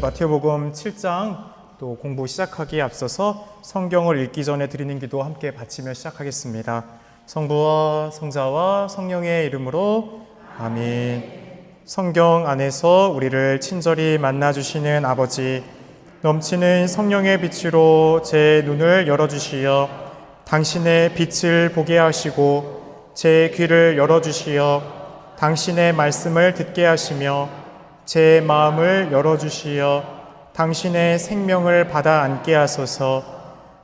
마태복음 7장 또 공부 시작하기에 앞서서 성경을 읽기 전에 드리는 기도 함께 바치며 시작하겠습니다. 성부와 성자와 성령의 이름으로 아멘. 성경 안에서 우리를 친절히 만나주시는 아버지, 넘치는 성령의 빛으로 제 눈을 열어주시어 당신의 빛을 보게 하시고 제 귀를 열어주시어 당신의 말씀을 듣게 하시며 제 마음을 열어주시어 당신의 생명을 받아 안게 하소서.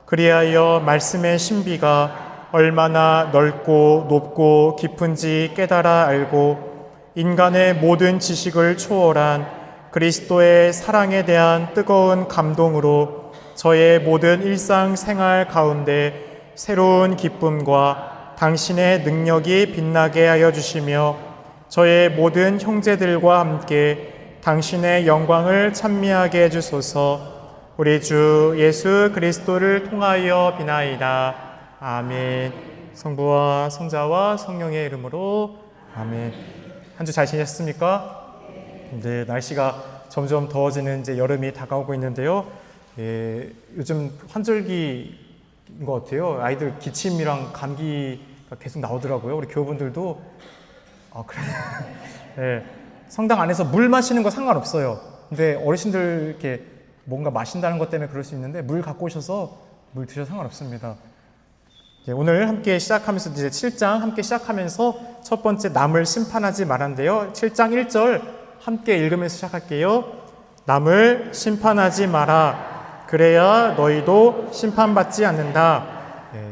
그리하여 말씀의 신비가 얼마나 넓고 높고 깊은지 깨달아 알고 인간의 모든 지식을 초월한 그리스도의 사랑에 대한 뜨거운 감동으로 저의 모든 일상생활 가운데 새로운 기쁨과 당신의 능력이 빛나게 하여 주시며 저의 모든 형제들과 함께 당신의 영광을 찬미하게 해주소서. 우리 주 예수 그리스도를 통하여 비나이다. 아멘. 성부와 성자와 성령의 이름으로 아멘. 한 주 잘 지내셨습니까? 네, 날씨가 점점 더워지는 이제 여름이 다가오고 있는데요. 요즘 환절기인 것 같아요. 아이들 기침이랑 감기가 계속 나오더라고요. 우리 교우분들도 그래요. 네. 성당 안에서 물 마시는 거 상관없어요. 근데 어르신들 이렇게 뭔가 마신다는 것 때문에 그럴 수 있는데 물 갖고 오셔서 물 드셔도 상관없습니다. 오늘 함께 시작하면서 이제 7장 함께 시작하면서 첫 번째 남을 심판하지 말한데요. 7장 1절 함께 읽으면서 시작할게요. 남을 심판하지 마라. 그래야 너희도 심판받지 않는다.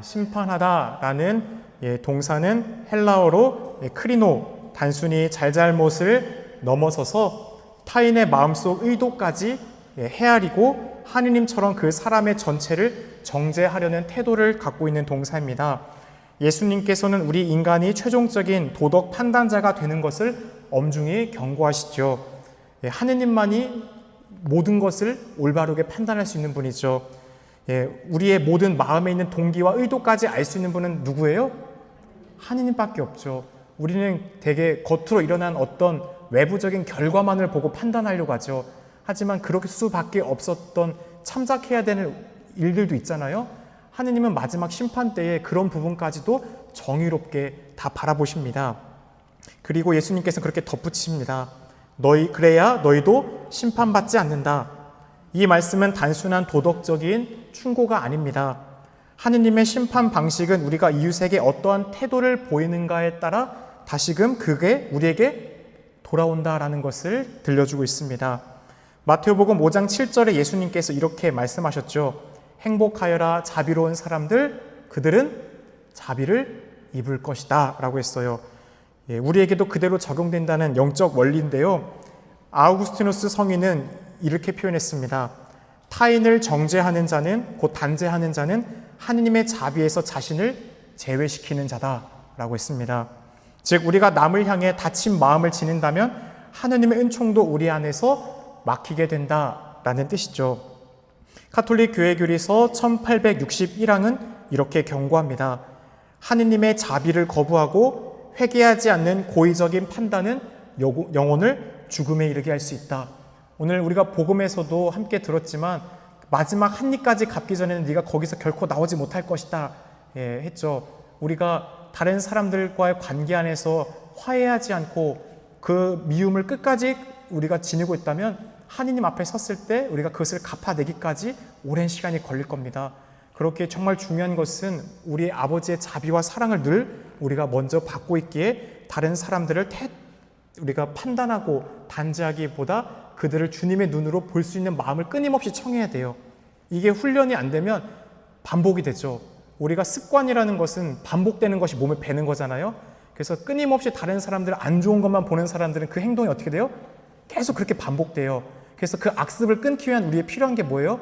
심판하다라는 동사는 헬라어로 크리노, 단순히 잘잘못을 넘어서서 타인의 마음속 의도까지 헤아리고 하느님처럼 그 사람의 전체를 정죄하려는 태도를 갖고 있는 동사입니다. 예수님께서는 우리 인간이 최종적인 도덕 판단자가 되는 것을 엄중히 경고하시죠. 하느님만이 모든 것을 올바르게 판단할 수 있는 분이죠. 우리의 모든 마음에 있는 동기와 의도까지 알 수 있는 분은 누구예요? 하느님밖에 없죠. 우리는 대개 겉으로 일어난 어떤 외부적인 결과만을 보고 판단하려고 하죠. 하지만 그렇게 수밖에 없었던 참작해야 되는 일들도 있잖아요. 하느님은 마지막 심판 때에 그런 부분까지도 정의롭게 다 바라보십니다. 그리고 예수님께서 그렇게 덧붙이십니다. 그래야 너희도 심판받지 않는다. 이 말씀은 단순한 도덕적인 충고가 아닙니다. 하느님의 심판 방식은 우리가 이웃에게 어떠한 태도를 보이는가에 따라 다시금 그게 우리에게 돌아온다라는 것을 들려주고 있습니다. 마태복음 5장 7절에 예수님께서 이렇게 말씀하셨죠. 행복하여라 자비로운 사람들, 그들은 자비를 입을 것이다 라고 했어요. 우리에게도 그대로 적용된다는 영적 원리인데요. 아우구스티누스 성인은 이렇게 표현했습니다. 타인을 정죄하는 자는, 곧 단죄하는 자는 하느님의 자비에서 자신을 제외시키는 자다 라고 했습니다. 즉 우리가 남을 향해 다친 마음을 지닌다면 하느님의 은총도 우리 안에서 막히게 된다라는 뜻이죠. 가톨릭 교회 교리서 1861항은 이렇게 경고합니다. 하느님의 자비를 거부하고 회개하지 않는 고의적인 판단은 영혼을 죽음에 이르게 할 수 있다. 오늘 우리가 복음에서도 함께 들었지만 마지막 한 입까지 갚기 전에는 네가 거기서 결코 나오지 못할 것이다 했죠. 우리가 다른 사람들과의 관계 안에서 화해하지 않고 그 미움을 끝까지 우리가 지니고 있다면 하느님 앞에 섰을 때 우리가 그것을 갚아내기까지 오랜 시간이 걸릴 겁니다. 그렇게 정말 중요한 것은 우리 아버지의 자비와 사랑을 늘 우리가 먼저 받고 있기에 다른 사람들을 우리가 판단하고 단죄하기보다 그들을 주님의 눈으로 볼 수 있는 마음을 끊임없이 청해야 돼요. 이게 훈련이 안 되면 반복이 되죠. 우리가 습관이라는 것은 반복되는 것이 몸에 배는 거잖아요. 그래서 끊임없이 다른 사람들 안 좋은 것만 보는 사람들은 그 행동이 어떻게 돼요? 계속 그렇게 반복돼요. 그래서 그 악습을 끊기 위한 우리의 필요한 게 뭐예요?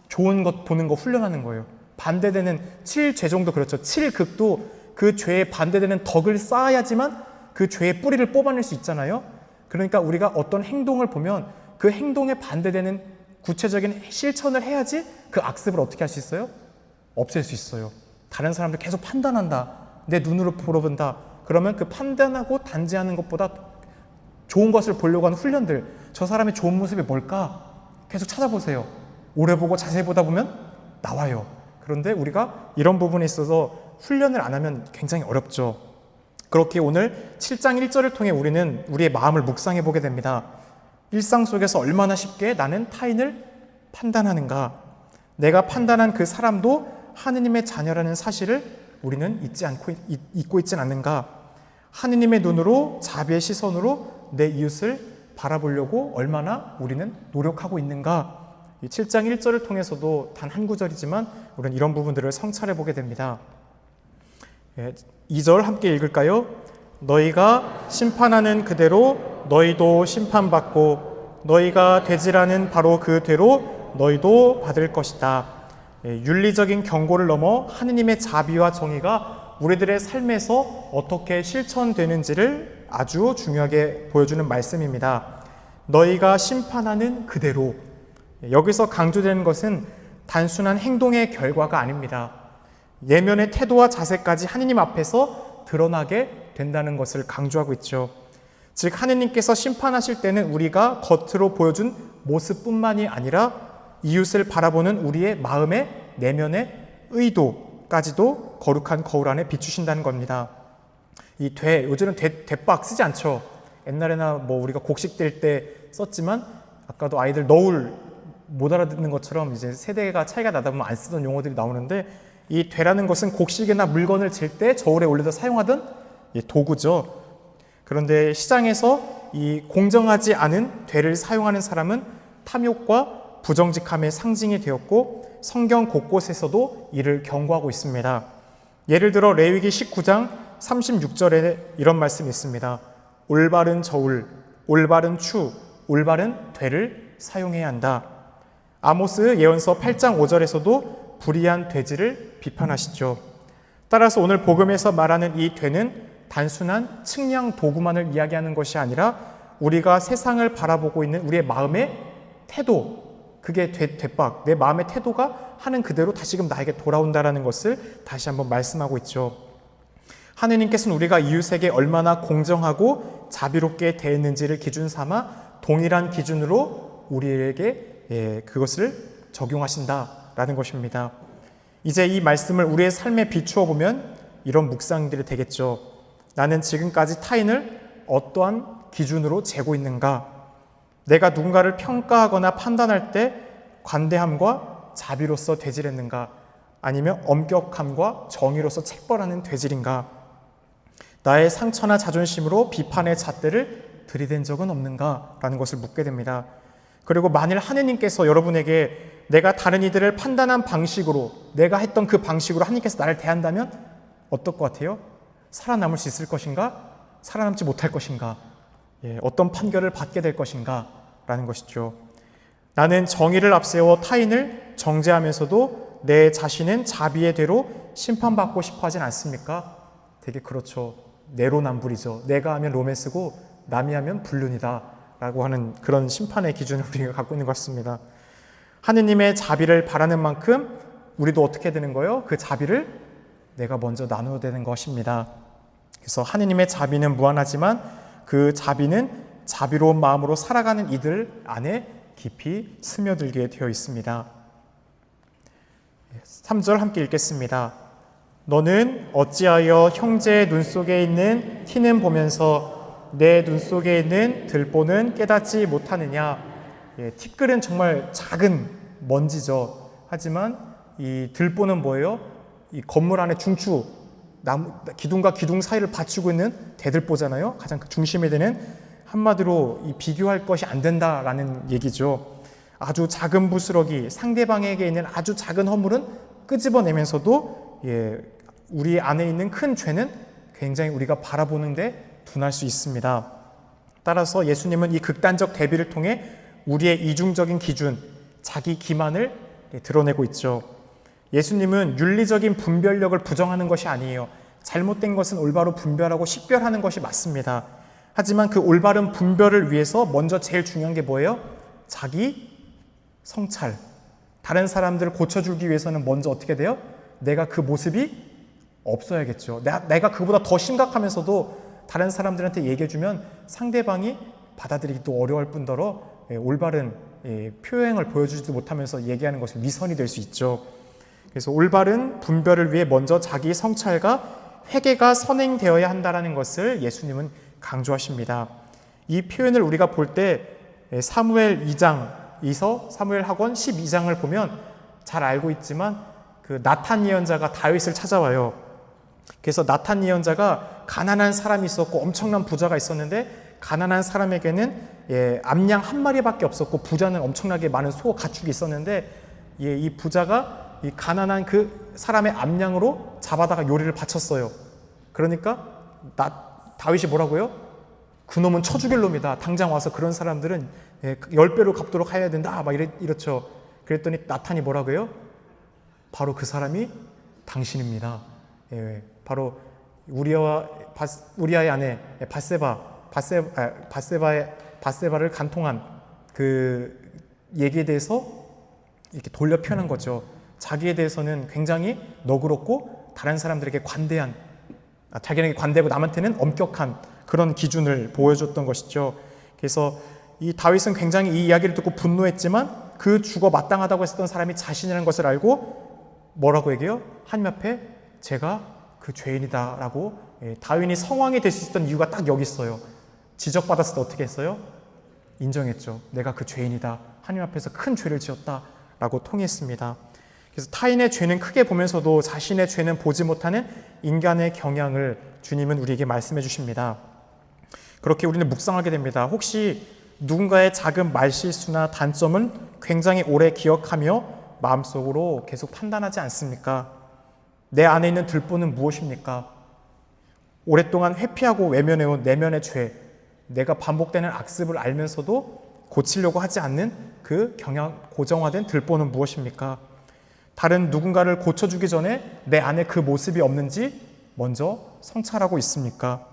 좋은 것 보는 거 훈련하는 거예요. 반대되는 7죄종도 그렇죠. 7극도 그 죄에 반대되는 덕을 쌓아야지만 그 죄의 뿌리를 뽑아낼 수 있잖아요. 그러니까 우리가 어떤 행동을 보면 그 행동에 반대되는 구체적인 실천을 해야지 그 악습을 어떻게 할 수 있어요? 없앨 수 있어요. 다른 사람들 계속 판단한다. 내 눈으로 보러 본다. 그러면 그 판단하고 단죄하는 것보다 좋은 것을 보려고 하는 훈련들, 저 사람의 좋은 모습이 뭘까? 계속 찾아보세요. 오래 보고 자세히 보다 보면 나와요. 그런데 우리가 이런 부분에 있어서 훈련을 안 하면 굉장히 어렵죠. 그렇게 오늘 7장 1절을 통해 우리는 우리의 마음을 묵상해 보게 됩니다. 일상 속에서 얼마나 쉽게 나는 타인을 판단하는가, 내가 판단한 그 사람도 하느님의 자녀라는 사실을 우리는 잊고 있진 않는가, 하느님의 눈으로, 자비의 시선으로 내 이웃을 바라보려고 얼마나 우리는 노력하고 있는가. 이 7장 1절을 통해서도 단 한 구절이지만 우리는 이런 부분들을 성찰해 보게 됩니다. 2절 함께 읽을까요? 너희가 심판하는 그대로 너희도 심판받고 너희가 되지라는 바로 그 대로 너희도 받을 것이다. 윤리적인 경고를 넘어 하느님의 자비와 정의가 우리들의 삶에서 어떻게 실천되는지를 아주 중요하게 보여주는 말씀입니다. 너희가 심판하는 그대로. 여기서 강조되는 것은 단순한 행동의 결과가 아닙니다. 내면의 태도와 자세까지 하느님 앞에서 드러나게 된다는 것을 강조하고 있죠. 즉 하느님께서 심판하실 때는 우리가 겉으로 보여준 모습뿐만이 아니라 이웃을 바라보는 우리의 마음의 내면의 의도까지도 거룩한 거울 안에 비추신다는 겁니다. 이 요즘은 대박 쓰지 않죠. 옛날에나 우리가 곡식 뗄 때 썼지만 아까도 아이들 너울 못 알아듣는 것처럼 이제 세대가 차이가 나다 보면 안 쓰던 용어들이 나오는데, 이 되라는 것은 곡식이나 물건을 잴 때 저울에 올려서 사용하던 도구죠. 그런데 시장에서 이 공정하지 않은 되를 사용하는 사람은 탐욕과 부정직함의 상징이 되었고 성경 곳곳에서도 이를 경고하고 있습니다. 예를 들어 레위기 19장 36절에 이런 말씀이 있습니다. 올바른 저울, 올바른 추, 올바른 되를 사용해야 한다. 아모스 예언서 8장 5절에서도 불의한 돼지를 비판하시죠. 따라서 오늘 복음에서 말하는 이 되는 단순한 측량 도구만을 이야기하는 것이 아니라 우리가 세상을 바라보고 있는 우리의 마음의 태도, 그게 되박, 내 마음의 태도가 하는 그대로 다시금 나에게 돌아온다는 것을 다시 한번 말씀하고 있죠. 하느님께서는 우리가 이웃에게 얼마나 공정하고 자비롭게 대했는지를 기준 삼아 동일한 기준으로 우리에게 그것을 적용하신다라는 것입니다. 이제 이 말씀을 우리의 삶에 비추어 보면 이런 묵상들이 되겠죠. 나는 지금까지 타인을 어떠한 기준으로 재고 있는가? 내가 누군가를 평가하거나 판단할 때 관대함과 자비로서 되질했는가? 아니면 엄격함과 정의로서 책벌하는 되질인가? 나의 상처나 자존심으로 비판의 잣대를 들이댄 적은 없는가? 라는 것을 묻게 됩니다. 그리고 만일 하느님께서 여러분에게 내가 다른 이들을 판단한 방식으로, 내가 했던 그 방식으로 하느님께서 나를 대한다면 어떨 것 같아요? 살아남을 수 있을 것인가? 살아남지 못할 것인가? 어떤 판결을 받게 될 것인가? 라는 것이죠. 나는 정의를 앞세워 타인을 정죄하면서도 내 자신은 자비의 대로 심판받고 싶어 하진 않습니까? 되게 그렇죠. 내로남불이죠. 내가 하면 로맨스고 남이 하면 불륜이다 라고 하는 그런 심판의 기준을 우리가 갖고 있는 것 같습니다. 하느님의 자비를 바라는 만큼 우리도 어떻게 되는 거예요? 그 자비를 내가 먼저 나눠야 되는 것입니다. 그래서 하느님의 자비는 무한하지만 그 자비는 자비로운 마음으로 살아가는 이들 안에 깊이 스며들게 되어 있습니다. 3절 함께 읽겠습니다. 너는 어찌하여 형제의 눈 속에 있는 티는 보면서 내 눈 속에 있는 들보는 깨닫지 못하느냐. 티끌은 정말 작은 먼지죠. 하지만 이 들보는 뭐예요? 이 건물 안에 중추, 기둥과 기둥 사이를 받치고 있는 대들보잖아요. 가장 중심에 드는, 한마디로 이 비교할 것이 안 된다라는 얘기죠. 아주 작은 부스러기, 상대방에게 있는 아주 작은 허물은 끄집어내면서도 우리 안에 있는 큰 죄는 굉장히 우리가 바라보는데 둔할 수 있습니다. 따라서 예수님은 이 극단적 대비를 통해 우리의 이중적인 기준, 자기 기만을 드러내고 있죠. 예수님은 윤리적인 분별력을 부정하는 것이 아니에요. 잘못된 것은 올바로 분별하고 식별하는 것이 맞습니다. 하지만 그 올바른 분별을 위해서 먼저 제일 중요한 게 뭐예요? 자기 성찰. 다른 사람들을 고쳐주기 위해서는 먼저 어떻게 돼요? 내가 그 모습이 없어야겠죠. 내가 그보다 더 심각하면서도 다른 사람들한테 얘기해주면 상대방이 받아들이기도 어려울 뿐더러 올바른 표행을 보여주지도 못하면서 얘기하는 것이 위선이 될 수 있죠. 그래서 올바른 분별을 위해 먼저 자기 성찰과 회개가 선행되어야 한다는 것을 예수님은 강조하십니다. 이 표현을 우리가 볼 때 사무엘 2장에서 사무엘하권 12장을 보면 잘 알고 있지만 그 나탄 예언자가 다윗을 찾아와요. 그래서 나탄 예언자가 가난한 사람이 있었고 엄청난 부자가 있었는데 가난한 사람에게는 암양 한 마리밖에 없었고 부자는 엄청나게 많은 소 가축이 있었는데 이 부자가 이 가난한 그 사람의 암양으로 잡아다가 요리를 바쳤어요. 그러니까 다윗이 뭐라고요? 그놈은 쳐 죽일 놈이다. 당장 와서 그런 사람들은 10배로 갚도록 해야 된다. 막 이렇죠. 그랬더니 나탄이 뭐라고요? 바로 그 사람이 당신입니다. 바로 우리아의 아내 바세바를 간통한 그 얘기에 대해서 이렇게 돌려 표현한 거죠. 자기에 대해서는 굉장히 너그럽고 다른 사람들에게 관대한, 자기에게 관대하고 남한테는 엄격한 그런 기준을 보여줬던 것이죠. 그래서 이 다윗은 굉장히 이 이야기를 듣고 분노했지만 그 죽어 마땅하다고 했었던 사람이 자신이라는 것을 알고 뭐라고 얘기해요? 하나님 앞에 제가 그 죄인이다라고 다윗이 성왕이 될 수 있었던 이유가 딱 여기 있어요. 지적받았을 때 어떻게 했어요? 인정했죠. 내가 그 죄인이다. 하나님 앞에서 큰 죄를 지었다라고 통했습니다. 그래서 타인의 죄는 크게 보면서도 자신의 죄는 보지 못하는 인간의 경향을 주님은 우리에게 말씀해 주십니다. 그렇게 우리는 묵상하게 됩니다. 혹시 누군가의 작은 말실수나 단점은 굉장히 오래 기억하며 마음속으로 계속 판단하지 않습니까? 내 안에 있는 들보는 무엇입니까? 오랫동안 회피하고 외면해온 내면의 죄, 내가 반복되는 악습을 알면서도 고치려고 하지 않는 그 고정화된 들보는 무엇입니까? 다른 누군가를 고쳐주기 전에 내 안에 그 모습이 없는지 먼저 성찰하고 있습니까?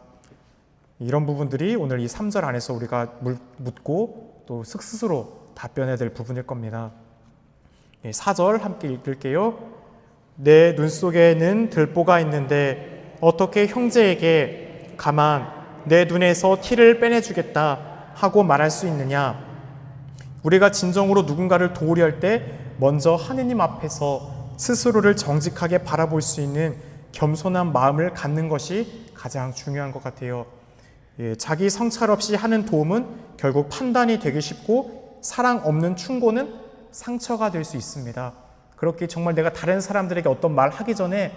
이런 부분들이 오늘 이 3절 안에서 우리가 묻고 또 스스로 답변해야 될 부분일 겁니다. 4절 함께 읽을게요. 내 눈 속에는 들보가 있는데 어떻게 형제에게 가만 내 눈에서 티를 빼내주겠다 하고 말할 수 있느냐? 우리가 진정으로 누군가를 도우려 할 때 먼저 하느님 앞에서 스스로를 정직하게 바라볼 수 있는 겸손한 마음을 갖는 것이 가장 중요한 것 같아요. 자기 성찰 없이 하는 도움은 결국 판단이 되기 쉽고 사랑 없는 충고는 상처가 될 수 있습니다. 그렇게 정말 내가 다른 사람들에게 어떤 말 하기 전에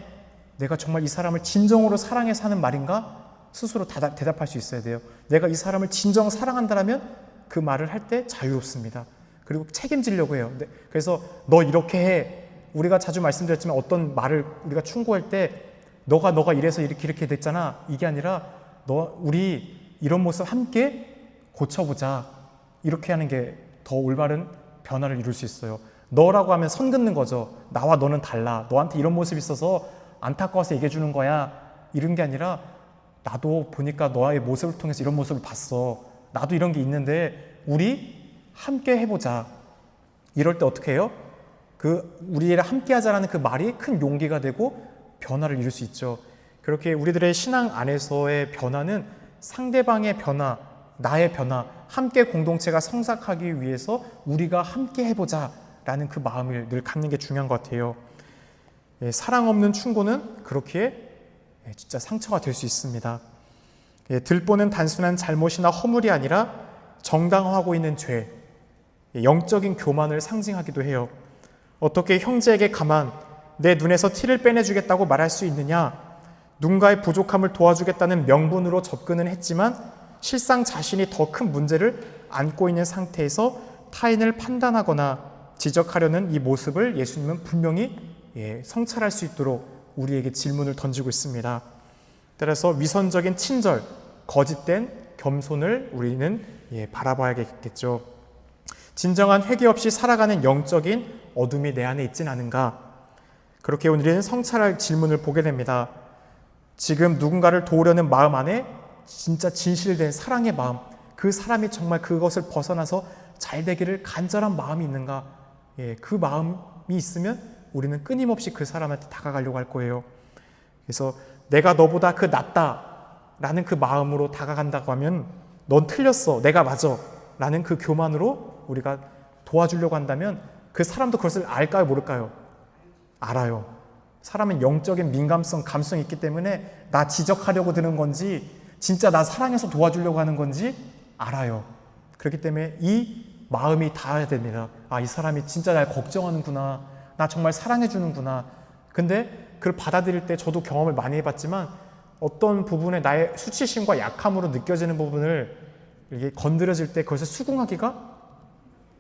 내가 정말 이 사람을 진정으로 사랑해서 하는 말인가? 스스로 대답할 수 있어야 돼요. 내가 이 사람을 진정 사랑한다면 그 말을 할 때 자유롭습니다. 그리고 책임지려고 해요. 그래서 너 이렇게 해. 우리가 자주 말씀드렸지만 어떤 말을 우리가 충고할 때 너가 이래서 이렇게 됐잖아. 이게 아니라 우리 이런 모습 함께 고쳐보자. 이렇게 하는 게 더 올바른 변화를 이룰 수 있어요. 너라고 하면 선 긋는 거죠. 나와 너는 달라. 너한테 이런 모습이 있어서 안타까워서 얘기해 주는 거야. 이런 게 아니라 나도 보니까 너의 모습을 통해서 이런 모습을 봤어. 나도 이런 게 있는데 우리 함께 해보자. 이럴 때 어떻게 해요? 우리를 함께 하자라는 그 말이 큰 용기가 되고 변화를 이룰 수 있죠. 그렇게 우리들의 신앙 안에서의 변화는 상대방의 변화, 나의 변화, 함께 공동체가 성장하기 위해서 우리가 함께 해보자 라는 그 마음을 늘 갖는 게 중요한 것 같아요. 사랑 없는 충고는 그렇게 진짜 상처가 될 수 있습니다. 들보는 단순한 잘못이나 허물이 아니라 정당화하고 있는 죄, 영적인 교만을 상징하기도 해요. 어떻게 형제에게 가만 내 눈에서 티를 빼내주겠다고 말할 수 있느냐? 누군가의 부족함을 도와주겠다는 명분으로 접근은 했지만 실상 자신이 더 큰 문제를 안고 있는 상태에서 타인을 판단하거나 지적하려는 이 모습을 예수님은 분명히 성찰할 수 있도록 우리에게 질문을 던지고 있습니다. 따라서 위선적인 친절, 거짓된 겸손을 우리는 바라봐야겠죠. 진정한 회개 없이 살아가는 영적인 어둠이 내 안에 있진 않은가? 그렇게 우리는 성찰할 질문을 보게 됩니다. 지금 누군가를 도우려는 마음 안에 진짜 진실된 사랑의 마음, 그 사람이 정말 그것을 벗어나서 잘 되기를 간절한 마음이 있는가? 그 마음이 있으면 우리는 끊임없이 그 사람한테 다가가려고 할 거예요. 그래서 내가 너보다 낫다 라는 그 마음으로 다가간다고 하면 넌 틀렸어, 내가 맞아 라는 그 교만으로 우리가 도와주려고 한다면 그 사람도 그것을 알까요, 모를까요? 알아요. 사람은 영적인 민감성, 감성이 있기 때문에 나 지적하려고 드는 건지 진짜 나 사랑해서 도와주려고 하는 건지 알아요. 그렇기 때문에 이 마음이 닿아야 됩니다. 아, 이 사람이 진짜 날 걱정하는구나. 나 정말 사랑해주는구나. 근데 그걸 받아들일 때 저도 경험을 많이 해봤지만 어떤 부분에 나의 수치심과 약함으로 느껴지는 부분을 이게 건드려질 때 그것을 수긍하기가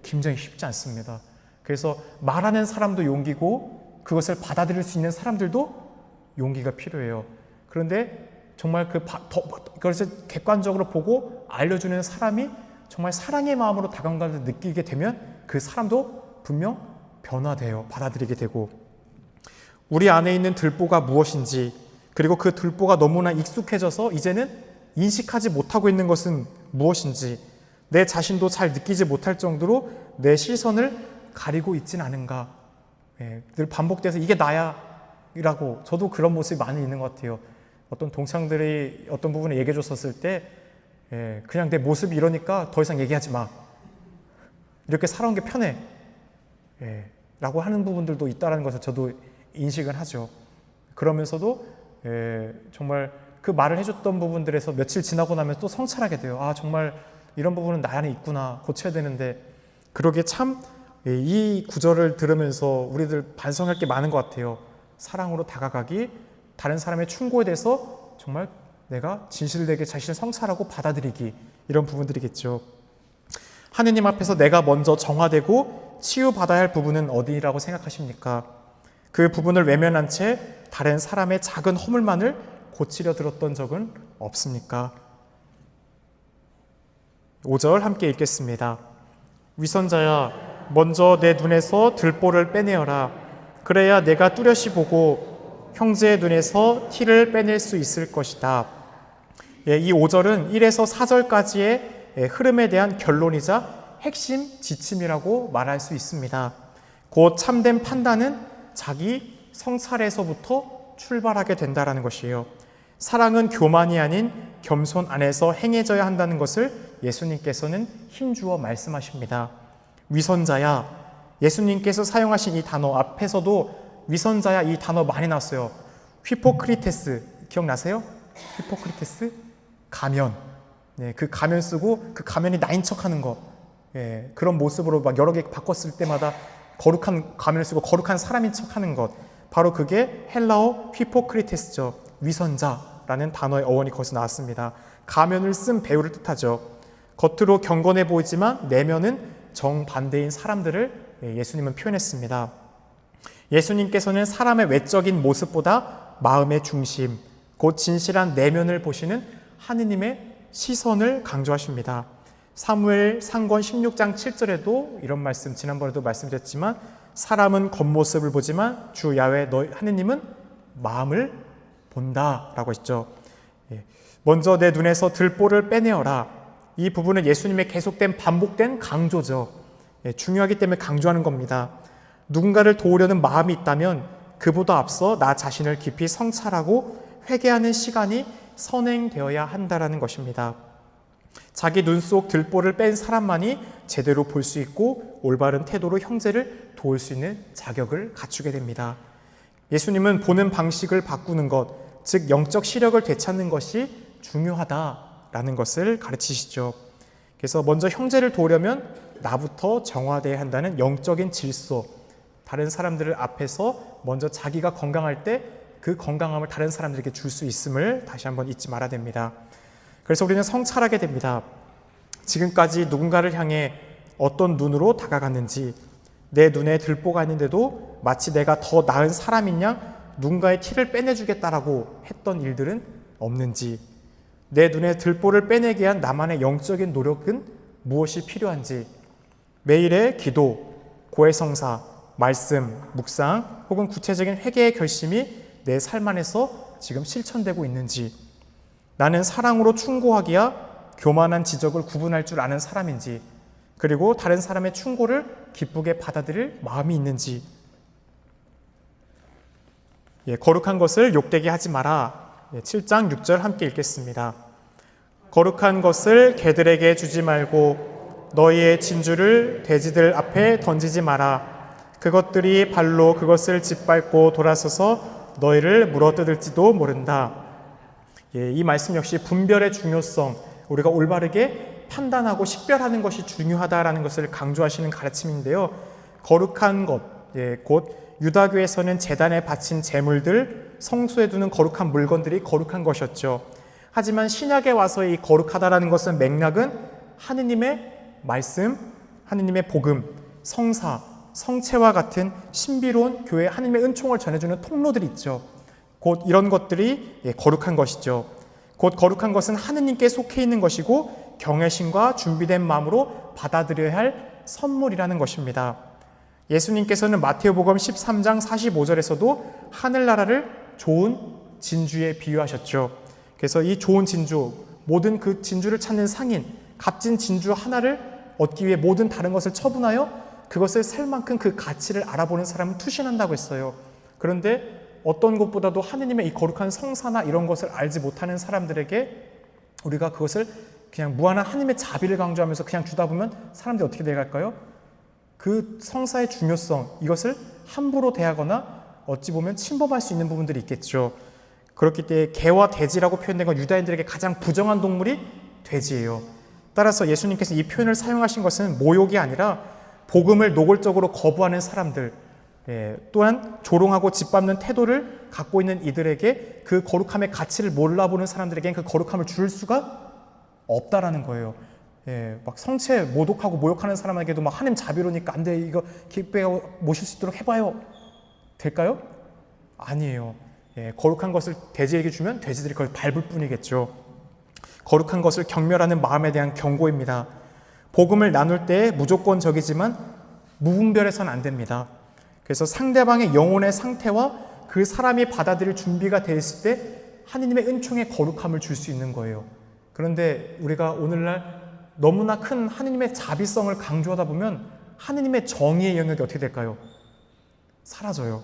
굉장히 쉽지 않습니다. 그래서 말하는 사람도 용기고 그것을 받아들일 수 있는 사람들도 용기가 필요해요. 그런데 정말 그것을 객관적으로 보고 알려주는 사람이 정말 사랑의 마음으로 다가온 것을 느끼게 되면 그 사람도 분명 변화돼요. 받아들이게 되고. 우리 안에 있는 들보가 무엇인지, 그리고 그 들보가 너무나 익숙해져서 이제는 인식하지 못하고 있는 것은 무엇인지, 내 자신도 잘 느끼지 못할 정도로 내 시선을 가리고 있진 않은가. 늘 반복돼서 이게 나야 이라고, 저도 그런 모습이 많이 있는 것 같아요. 어떤 동창들이 어떤 부분에 얘기해 줬었을 때 그냥 내 모습이 이러니까 더 이상 얘기하지 마. 이렇게 살아온 게 편해. 라고 하는 부분들도 있다는 것을 저도 인식을 하죠. 그러면서도 정말 그 말을 해줬던 부분들에서 며칠 지나고 나면 또 성찰하게 돼요. 아, 정말 이런 부분은 나 안에 있구나. 고쳐야 되는데. 그러게 참 이 구절을 들으면서 우리들 반성할 게 많은 것 같아요. 사랑으로 다가가기, 다른 사람의 충고에 대해서 정말 내가 진실되게 자신을 성찰하고 받아들이기, 이런 부분들이겠죠. 하느님 앞에서 내가 먼저 정화되고 치유받아야 할 부분은 어디라고 생각하십니까? 그 부분을 외면한 채 다른 사람의 작은 허물만을 고치려 들었던 적은 없습니까? 5절 함께 읽겠습니다. 위선자야, 먼저 내 눈에서 들보를 빼내어라. 그래야 내가 뚜렷이 보고 형제의 눈에서 티를 빼낼 수 있을 것이다. 이 5절은 1에서 4절까지의 흐름에 대한 결론이자 핵심 지침이라고 말할 수 있습니다. 곧 참된 판단은 자기 성찰에서부터 출발하게 된다는 것이에요. 사랑은 교만이 아닌 겸손 안에서 행해져야 한다는 것을 예수님께서는 힘주어 말씀하십니다. 위선자야, 예수님께서 사용하신 이 단어 앞에서도 위선자야 이 단어 많이 나왔어요. 휘포크리테스 기억나세요? 휘포크리테스? 가면. 그 가면 쓰고 그 가면이 나인 척하는 거. 그런 모습으로 막 여러 개 바꿨을 때마다 거룩한 가면을 쓰고 거룩한 사람인 척하는 것. 바로 그게 헬라어 휘포크리테스죠. 위선자라는 단어의 어원이 거기서 나왔습니다. 가면을 쓴 배우를 뜻하죠. 겉으로 경건해 보이지만 내면은 정반대인 사람들을 예수님은 표현했습니다. 예수님께서는 사람의 외적인 모습보다 마음의 중심, 곧 진실한 내면을 보시는 하느님의 시선을 강조하십니다. 사무엘 상권 16장 7절에도 이런 말씀, 지난번에도 말씀드렸지만 사람은 겉모습을 보지만 주 야훼 너희 하느님은 마음을 본다라고 했죠. 먼저 내 눈에서 들보를 빼내어라. 이 부분은 예수님의 계속된 반복된 강조죠. 중요하기 때문에 강조하는 겁니다. 누군가를 도우려는 마음이 있다면 그보다 앞서 나 자신을 깊이 성찰하고 회개하는 시간이 선행되어야 한다는 것입니다. 자기 눈 속 들보를 뺀 사람만이 제대로 볼 수 있고 올바른 태도로 형제를 도울 수 있는 자격을 갖추게 됩니다. 예수님은 보는 방식을 바꾸는 것, 즉 영적 시력을 되찾는 것이 중요하다라는 것을 가르치시죠. 그래서 먼저 형제를 도우려면 나부터 정화되어야 한다는 영적인 질서, 다른 사람들을 앞에서 먼저 자기가 건강할 때 그 건강함을 다른 사람들에게 줄 수 있음을 다시 한번 잊지 말아야 됩니다. 그래서 우리는 성찰하게 됩니다. 지금까지 누군가를 향해 어떤 눈으로 다가갔는지, 내 눈에 들보가 있는데도 마치 내가 더 나은 사람인 양 누군가의 티를 빼내주겠다라고 했던 일들은 없는지, 내 눈에 들보를 빼내기 위한 나만의 영적인 노력은 무엇이 필요한지, 매일의 기도, 고해성사, 말씀, 묵상 혹은 구체적인 회개의 결심이 내 삶 안에서 지금 실천되고 있는지, 나는 사랑으로 충고하기야 교만한 지적을 구분할 줄 아는 사람인지, 그리고 다른 사람의 충고를 기쁘게 받아들일 마음이 있는지. 거룩한 것을 욕되게 하지 마라. 7장 6절 함께 읽겠습니다. 거룩한 것을 개들에게 주지 말고 너희의 진주를 돼지들 앞에 던지지 마라. 그것들이 발로 그것을 짓밟고 돌아서서 너희를 물어뜯을지도 모른다. 이 말씀 역시 분별의 중요성, 우리가 올바르게 판단하고 식별하는 것이 중요하다라는 것을 강조하시는 가르침인데요. 거룩한 것, 곧 유다교에서는 제단에 바친 제물들, 성소에 두는 거룩한 물건들이 거룩한 것이었죠. 하지만 신약에 와서 이 거룩하다라는 것은 맥락은 하느님의 말씀, 하느님의 복음, 성사, 성체와 같은 신비로운 교회 하느님의 은총을 전해주는 통로들이 있죠. 곧 이런 것들이 거룩한 것이죠. 곧 거룩한 것은 하느님께 속해 있는 것이고 경외심과 준비된 마음으로 받아들여야 할 선물이라는 것입니다. 예수님께서는 마태복음 13장 45절에서도 하늘나라를 좋은 진주에 비유하셨죠. 그래서 이 좋은 진주, 모든 그 진주를 찾는 상인, 값진 진주 하나를 얻기 위해 모든 다른 것을 처분하여 그것을 살 만큼 그 가치를 알아보는 사람은 투신한다고 했어요. 그런데 어떤 것보다도 하느님의 이 거룩한 성사나 이런 것을 알지 못하는 사람들에게 우리가 그것을 그냥 무한한 하느님의 자비를 강조하면서 그냥 주다 보면 사람들이 어떻게 돼갈까요? 그 성사의 중요성, 이것을 함부로 대하거나 어찌 보면 침범할 수 있는 부분들이 있겠죠. 그렇기 때문에 개와 돼지라고 표현된 건 유다인들에게 가장 부정한 동물이 돼지예요. 따라서 예수님께서 이 표현을 사용하신 것은 모욕이 아니라 복음을 노골적으로 거부하는 사람들, 또한 조롱하고 짓밟는 태도를 갖고 있는 이들에게 그 거룩함의 가치를 몰라보는 사람들에게는 그 거룩함을 줄 수가 없다라는 거예요. 막 성체 모독하고 모욕하는 사람에게도 막 하나님 자비로니까 안 돼, 이거 기쁘게 모실 수 있도록 해봐요. 될까요? 아니에요. 거룩한 것을 돼지에게 주면 돼지들이 그걸 밟을 뿐이겠죠. 거룩한 것을 경멸하는 마음에 대한 경고입니다. 복음을 나눌 때 무조건적이지만 무분별해서는 안 됩니다. 그래서 상대방의 영혼의 상태와 그 사람이 받아들일 준비가 되어 있을 때 하느님의 은총의 거룩함을 줄 수 있는 거예요. 그런데 우리가 오늘날 너무나 큰 하느님의 자비성을 강조하다 보면 하느님의 정의의 영역이 어떻게 될까요? 사라져요.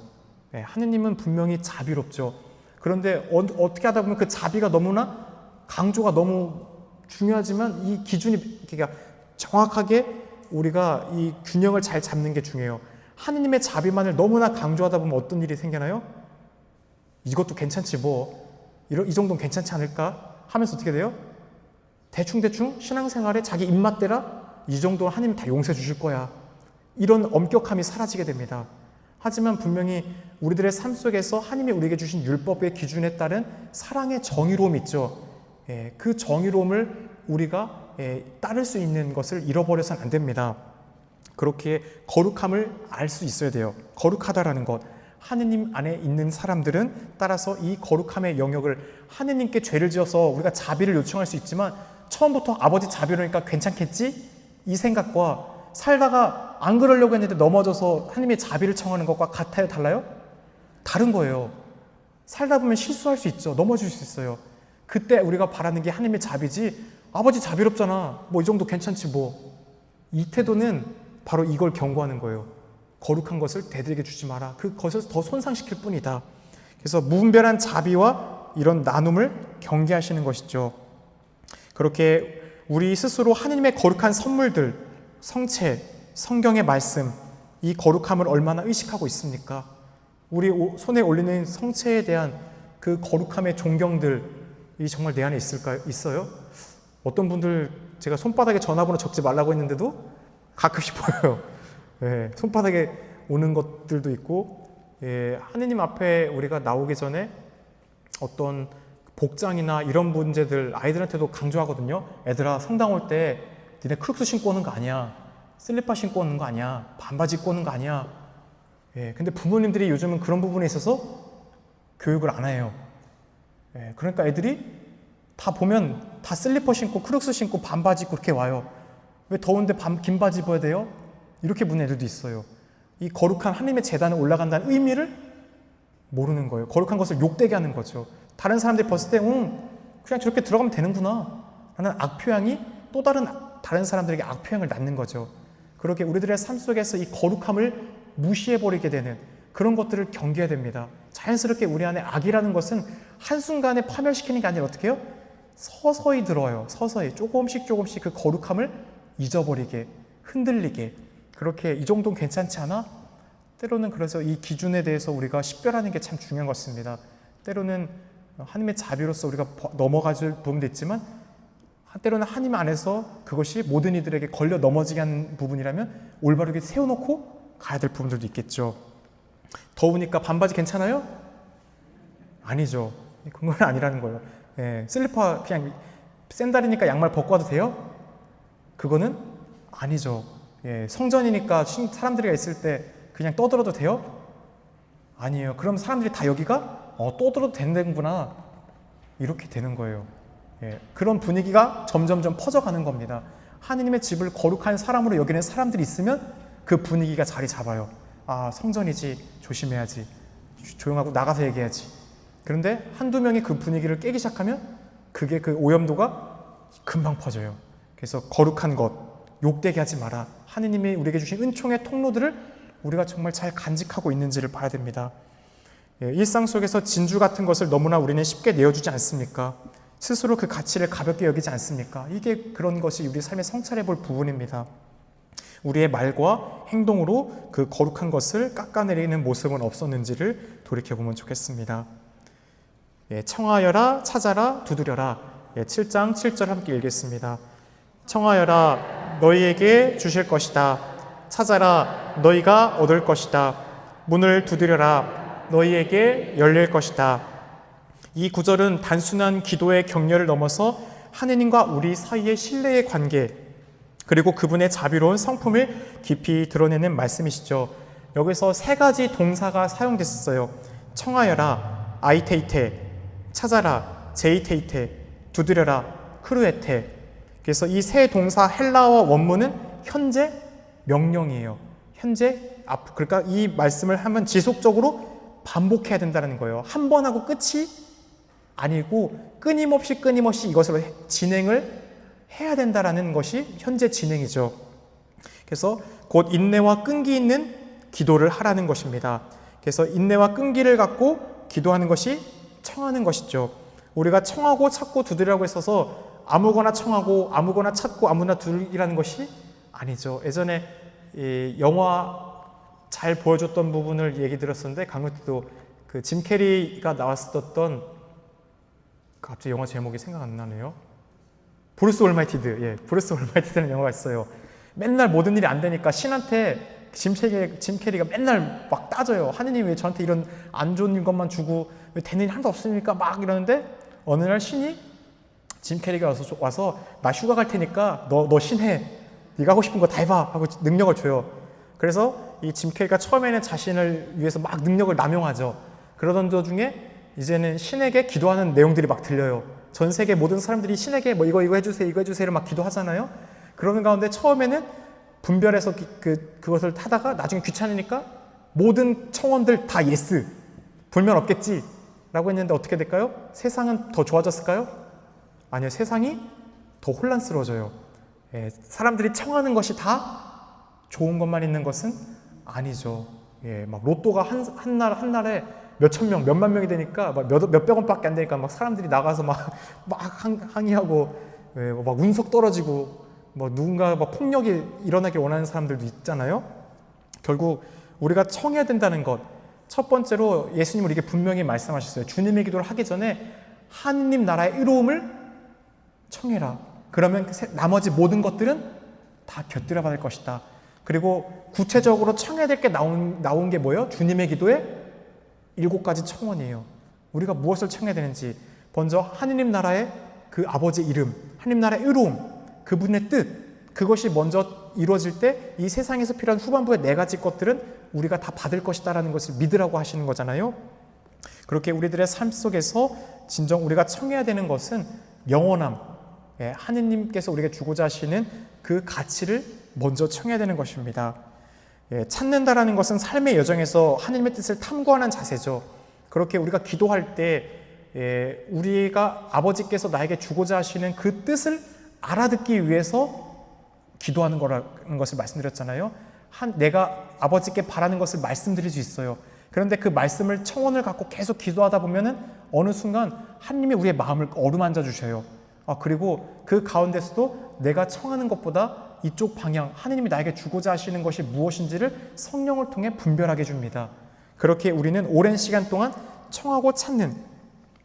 하느님은 분명히 자비롭죠. 그런데 어떻게 하다 보면 그 자비가 너무나 강조가 너무 중요하지만 이 기준이 그러니까 정확하게 우리가 이 균형을 잘 잡는 게 중요해요. 하느님의 자비만을 너무나 강조하다 보면 어떤 일이 생기나요? 이것도 괜찮지 뭐, 이 정도는 괜찮지 않을까 하면서 어떻게 돼요? 대충대충 신앙생활에 자기 입맛대라 이 정도는 하나님 다 용서해 주실 거야, 이런 엄격함이 사라지게 됩니다. 하지만 분명히 우리들의 삶 속에서 하나님이 우리에게 주신 율법의 기준에 따른 사랑의 정의로움이 있죠. 그 정의로움을 우리가 따를 수 있는 것을 잃어버려서는 안 됩니다. 그렇게 거룩함을 알 수 있어야 돼요. 거룩하다라는 것, 하느님 안에 있는 사람들은 따라서 이 거룩함의 영역을, 하느님께 죄를 지어서 우리가 자비를 요청할 수 있지만 처음부터 아버지 자비로니까 괜찮겠지? 이 생각과 살다가 안 그러려고 했는데 넘어져서 하느님의 자비를 청하는 것과 같아요? 달라요? 다른 거예요. 살다 보면 실수할 수 있죠. 넘어질 수 있어요. 그때 우리가 바라는 게 하느님의 자비지, 아버지 자비롭잖아, 뭐 이 정도 괜찮지 뭐, 이 태도는 바로 이걸 경고하는 거예요. 거룩한 것을 대들에게 주지 마라. 그것을 더 손상시킬 뿐이다. 그래서 무분별한 자비와 이런 나눔을 경계하시는 것이죠. 그렇게 우리 스스로 하느님의 거룩한 선물들, 성체, 성경의 말씀, 이 거룩함을 얼마나 의식하고 있습니까? 우리 손에 올리는 성체에 대한 그 거룩함의 존경들이 정말 내 안에 있어요? 어떤 분들 제가 손바닥에 전화번호 적지 말라고 했는데도 가끔씩 보여요. 손바닥에 오는 것들도 있고, 하느님 앞에 우리가 나오기 전에 어떤 복장이나 이런 문제들 아이들한테도 강조하거든요. 애들아, 성당 올 때 니네 크록스 신고 오는 거 아니야, 슬리퍼 신고 오는 거 아니야, 반바지 입고 오는 거 아니야. 근데 부모님들이 요즘은 그런 부분에 있어서 교육을 안 해요. 그러니까 애들이 다 보면 다 슬리퍼 신고 크록스 신고 반바지 입고 그렇게 와요. 왜 더운데 긴 바지 입어야 돼요? 이렇게 묻는 애들도 있어요. 이 거룩한 하나님의 제단에 올라간다는 의미를 모르는 거예요. 거룩한 것을 욕되게 하는 거죠. 다른 사람들이 봤을 때 그냥 저렇게 들어가면 되는구나 라는 악표향이 또 다른 사람들에게 악표향을 낳는 거죠. 그렇게 우리들의 삶 속에서 이 거룩함을 무시해버리게 되는 그런 것들을 경계해야 됩니다. 자연스럽게 우리 안에 악이라는 것은 한순간에 파멸시키는 게 아니라 어떻게 해요? 서서히 들어와요. 서서히 조금씩 그 거룩함을 잊어버리게, 흔들리게, 그렇게 이 정도는 괜찮지 않아? 때로는 그래서 이 기준에 대해서 우리가 식별하는 게 참 중요한 것 같습니다. 때로는 하나님의 자비로서 우리가 넘어가줄 부분도 있지만 때로는 하나님 안에서 그것이 모든 이들에게 걸려 넘어지게 하는 부분이라면 올바르게 세워놓고 가야 될 부분들도 있겠죠. 더우니까 반바지 괜찮아요? 아니죠. 그건 아니라는 거예요. 예, 슬리퍼 그냥 샌달이니까 양말 벗고 와도 돼요? 그거는 아니죠. 예, 성전이니까 사람들이 있을 때 그냥 떠들어도 돼요? 아니에요. 그럼 사람들이 다 여기가 떠들어도 된다구나 이렇게 되는 거예요. 예, 그런 분위기가 점점점 퍼져가는 겁니다. 하느님의 집을 거룩한 사람으로 여기는 사람들이 있으면 그 분위기가 자리 잡아요. 아, 성전이지, 조심해야지, 조용하고 나가서 얘기해야지. 그런데 한두 명이 그 분위기를 깨기 시작하면 그게 그 오염도가 금방 퍼져요. 그래서 거룩한 것, 욕되게 하지 마라. 하느님이 우리에게 주신 은총의 통로들을 우리가 정말 잘 간직하고 있는지를 봐야 됩니다. 예, 일상 속에서 진주 같은 것을 너무나 우리는 쉽게 내어주지 않습니까? 스스로 그 가치를 가볍게 여기지 않습니까? 이게 그런 것이 우리 삶에 성찰해 볼 부분입니다. 우리의 말과 행동으로 그 거룩한 것을 깎아내리는 모습은 없었는지를 돌이켜보면 좋겠습니다. 예, 청하여라, 찾아라, 두드려라. 예, 7장 7절 함께 읽겠습니다. 청하여라, 너희에게 주실 것이다. 찾아라, 너희가 얻을 것이다. 문을 두드려라, 너희에게 열릴 것이다. 이 구절은 단순한 기도의 격려를 넘어서 하느님과 우리 사이의 신뢰의 관계, 그리고 그분의 자비로운 성품을 깊이 드러내는 말씀이시죠. 여기서 세 가지 동사가 사용됐었어요. 청하여라, 아이테이테, 찾아라, 제이테이테, 두드려라, 크루에테. 그래서 이 세 동사 헬라어 원문은 현재 명령이에요. 현재 그러니까 이 말씀을 하면 지속적으로 반복해야 된다는 거예요. 한 번 하고 끝이 아니고 끊임없이 이것을 진행을 해야 된다라는 것이 현재 진행이죠. 그래서 곧 인내와 끈기 있는 기도를 하라는 것입니다. 그래서 인내와 끈기를 갖고 기도하는 것이 청하는 것이죠. 우리가 청하고 찾고 두드리라고 했어서 아무거나 청하고 아무거나 찾고 아무나 두드리라는 것이 아니죠. 예전에 이 영화 잘 보여줬던 부분을 얘기 들었었는데 강릉 때도 그 짐 캐리가 나왔었던 갑자기 영화 제목이 생각 안 나네요. 브루스 올마이티드. 예, 브루스 올마이티드라는 영화가 있어요. 맨날 모든 일이 안 되니까 신한테 짐 캐리가 맨날 막 따져요. 하느님 왜 저한테 이런 안 좋은 것만 주고 왜 되는 일 하나도 없습니까? 막 이러는데 어느 날 신이 짐 캐리가 와서 나 휴가 갈 테니까 너 신해. 네가 하고 싶은 거 다 해봐 하고 능력을 줘요. 그래서 이 짐 캐리가 처음에는 자신을 위해서 막 능력을 남용하죠. 그러던 도중에 이제는 신에게 기도하는 내용들이 막 들려요. 전 세계 모든 사람들이 신에게 뭐 이거 해주세요 막 기도하잖아요. 그러는 가운데 처음에는 분별해서 그것을 타다가 나중에 귀찮으니까 모든 청원들 다 예스, 불면 없겠지 라고 했는데 어떻게 될까요? 세상은 더 좋아졌을까요? 아니요, 세상이 더 혼란스러워져요. 예, 사람들이 청하는 것이 다 좋은 것만 있는 것은 아니죠. 예, 막 로또가 한 날에 몇천 명, 몇만 명이 되니까 막 몇백 원밖에 안 되니까 막 사람들이 나가서 막 항의하고, 예, 막 운석 떨어지고, 뭐 누군가 막 폭력이 일어나길 원하는 사람들도 있잖아요. 결국 우리가 청해야 된다는 것, 첫 번째로 예수님은 이게 분명히 말씀하셨어요. 주님의 기도를 하기 전에 하느님 나라의 의로움을 청해라. 그러면 나머지 모든 것들은 다 곁들여 받을 것이다. 그리고 구체적으로 청해야 될 게 나온 게 뭐예요? 주님의 기도에 7가지 청원이에요. 우리가 무엇을 청해야 되는지, 먼저 하느님 나라의 그 아버지의 이름, 하느님 나라의 의로움, 그분의 뜻, 그것이 먼저 이루어질 때 이 세상에서 필요한 후반부의 4가지 것들은 우리가 다 받을 것이다라는 것을 믿으라고 하시는 거잖아요. 그렇게 우리들의 삶 속에서 진정 우리가 청해야 되는 것은 영원함, 예, 하느님께서 우리에게 주고자 하시는 그 가치를 먼저 청해야 되는 것입니다. 예, 찾는다라는 것은 삶의 여정에서 하느님의 뜻을 탐구하는 자세죠. 그렇게 우리가 기도할 때 우리가 아버지께서 나에게 주고자 하시는 그 뜻을 알아듣기 위해서 기도하는 거라는 것을 말씀드렸잖아요. 내가 아버지께 바라는 것을 말씀드릴 수 있어요. 그런데 그 말씀을 청원을 갖고 계속 기도하다 보면은 어느 순간 하느님이 우리의 마음을 어루만져 주셔요. 그리고 그 가운데서도 내가 청하는 것보다 이쪽 방향, 하느님이 나에게 주고자 하시는 것이 무엇인지를 성령을 통해 분별하게 해줍니다. 그렇게 우리는 오랜 시간 동안 청하고 찾는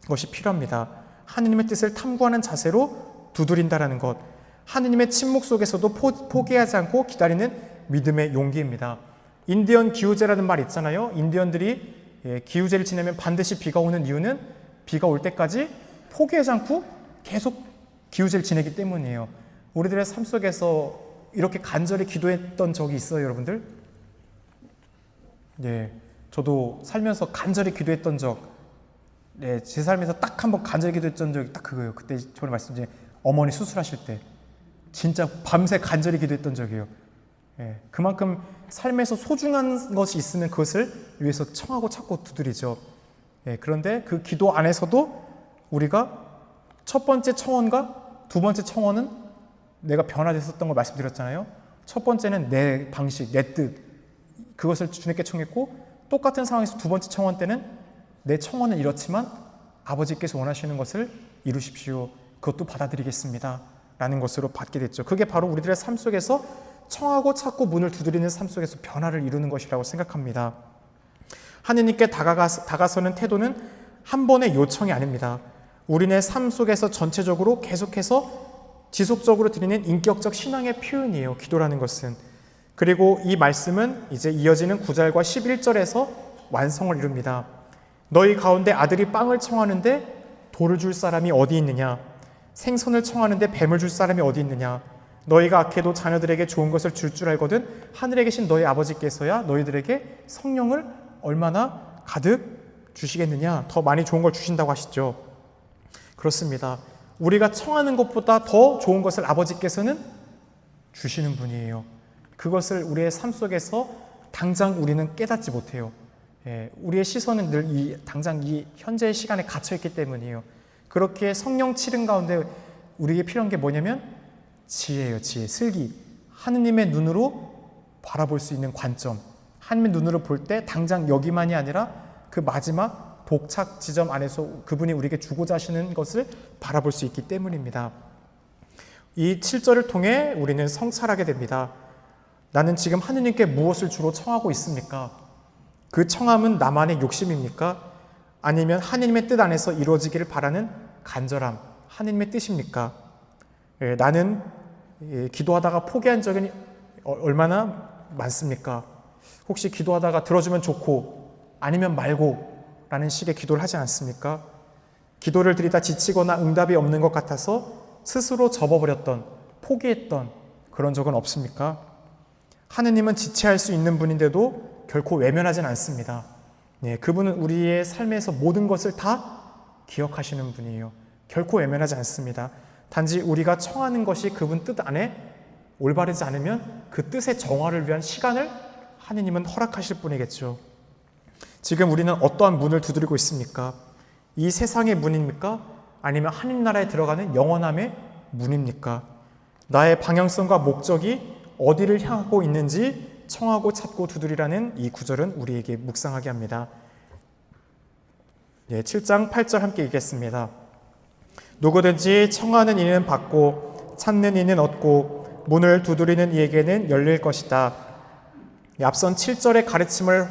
것이 필요합니다. 하느님의 뜻을 탐구하는 자세로 두드린다라는 것, 하느님의 침묵 속에서도 포기하지 않고 기다리는 믿음의 용기입니다. 인디언 기우제라는 말 있잖아요. 인디언들이 기우제를 지내면 반드시 비가 오는 이유는 비가 올 때까지 포기하지 않고 계속 기우제를 지내기 때문이에요. 우리들의 삶 속에서 이렇게 간절히 기도했던 적이 있어요, 여러분들? 네, 저도 살면서 간절히 기도했던 적, 네, 제 삶에서 딱 한 번 간절히 기도했던 적이 딱 그거예요. 그때 저번에 말씀드린 어머니 수술하실 때 진짜 밤새 간절히 기도했던 적이에요. 네, 그만큼 삶에서 소중한 것이 있으면 그것을 위해서 청하고 찾고 두드리죠. 네, 그런데 그 기도 안에서도 우리가 첫 번째 청원과 두 번째 청원은 내가 변화됐었던 걸 말씀드렸잖아요. 첫 번째는 내 방식, 내 뜻, 그것을 주님께 청했고, 똑같은 상황에서 두 번째 청원 때는 내 청원은 이렇지만 아버지께서 원하시는 것을 이루십시오. 그것도 받아들이겠습니다. 라는 것으로 받게 됐죠. 그게 바로 우리들의 삶 속에서 청하고 찾고 문을 두드리는 삶 속에서 변화를 이루는 것이라고 생각합니다. 하느님께 다가서는 태도는 한 번의 요청이 아닙니다. 우리네 삶 속에서 전체적으로 계속해서 지속적으로 드리는 인격적 신앙의 표현이에요. 기도라는 것은. 그리고 이 말씀은 이제 이어지는 9절과 11절에서 완성을 이룹니다. 너희 가운데 아들이 빵을 청하는데 돌을 줄 사람이 어디 있느냐? 생선을 청하는데 뱀을 줄 사람이 어디 있느냐? 너희가 악해도 자녀들에게 좋은 것을 줄 알거든 하늘에 계신 너희 아버지께서야 너희들에게 성령을 얼마나 가득 주시겠느냐? 더 많이 좋은 걸 주신다고 하시죠. 그렇습니다. 우리가 청하는 것보다 더 좋은 것을 아버지께서는 주시는 분이에요. 그것을 우리의 삶 속에서 당장 우리는 깨닫지 못해요. 우리의 시선은 늘 당장 이 현재의 시간에 갇혀있기 때문이에요. 그렇게 성령 치른 가운데 우리에게 필요한 게 뭐냐면 지혜예요. 지혜, 슬기. 하느님의 눈으로 바라볼 수 있는 관점. 하느님의 눈으로 볼 때 당장 여기만이 아니라 그 마지막 복착 지점 안에서 그분이 우리에게 주고자 하시는 것을 바라볼 수 있기 때문입니다. 이 7절을 통해 우리는 성찰하게 됩니다. 나는 지금 하느님께 무엇을 주로 청하고 있습니까? 그 청함은 나만의 욕심입니까? 아니면 하느님의 뜻 안에서 이루어지기를 바라는 간절함, 하느님의 뜻입니까? 나는 기도하다가 포기한 적이 얼마나 많습니까? 혹시 기도하다가 들어주면 좋고 아니면 말고 라는 식의 기도를 하지 않습니까? 기도를 드리다 지치거나 응답이 없는 것 같아서 스스로 접어버렸던, 포기했던 그런 적은 없습니까? 하느님은 지체할 수 있는 분인데도 결코 외면하진 않습니다. 네, 그분은 우리의 삶에서 모든 것을 다 기억하시는 분이에요. 결코 외면하지 않습니다. 단지 우리가 청하는 것이 그분 뜻 안에 올바르지 않으면 그 뜻의 정화를 위한 시간을 하느님은 허락하실 분이겠죠. 지금 우리는 어떠한 문을 두드리고 있습니까? 이 세상의 문입니까? 아니면 하느님 나라에 들어가는 영원함의 문입니까? 나의 방향성과 목적이 어디를 향하고 있는지 청하고 찾고 두드리라는 이 구절은 우리에게 묵상하게 합니다. 7장 8절 함께 읽겠습니다. 누구든지 청하는 이는 받고 찾는 이는 얻고 문을 두드리는 이에게는 열릴 것이다. 앞선 7절의 가르침을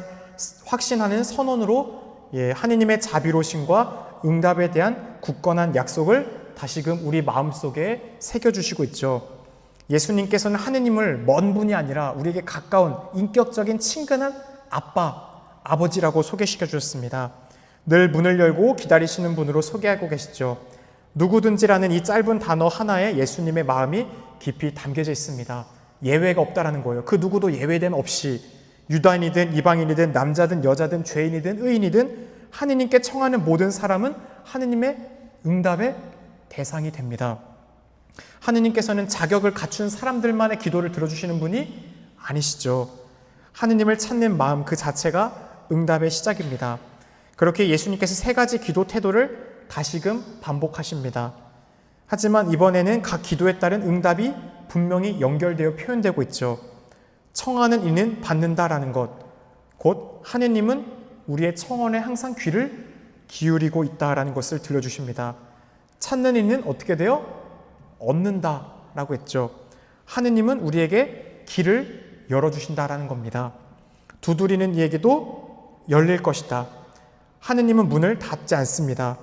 확신하는 선언으로 하느님의 자비로심과 응답에 대한 굳건한 약속을 다시금 우리 마음속에 새겨주시고 있죠. 예수님께서는 하느님을 먼 분이 아니라 우리에게 가까운 인격적인 친근한 아버지라고 소개시켜 주셨습니다. 늘 문을 열고 기다리시는 분으로 소개하고 계시죠. 누구든지라는 이 짧은 단어 하나에 예수님의 마음이 깊이 담겨져 있습니다. 예외가 없다라는 거예요. 그 누구도 예외됨 없이 유다인이든 이방인이든 남자든 여자든 죄인이든 의인이든 하느님께 청하는 모든 사람은 하느님의 응답의 대상이 됩니다. 하느님께서는 자격을 갖춘 사람들만의 기도를 들어주시는 분이 아니시죠. 하느님을 찾는 마음 그 자체가 응답의 시작입니다. 그렇게 예수님께서 세 가지 기도 태도를 다시금 반복하십니다. 하지만 이번에는 각 기도에 따른 응답이 분명히 연결되어 표현되고 있죠. 청하는 이는 받는다라는 것, 곧 하느님은 우리의 청원에 항상 귀를 기울이고 있다라는 것을 들려주십니다. 찾는 이는 어떻게 돼요? 얻는다라고 했죠. 하느님은 우리에게 길을 열어주신다라는 겁니다. 두드리는 이에게도 열릴 것이다. 하느님은 문을 닫지 않습니다.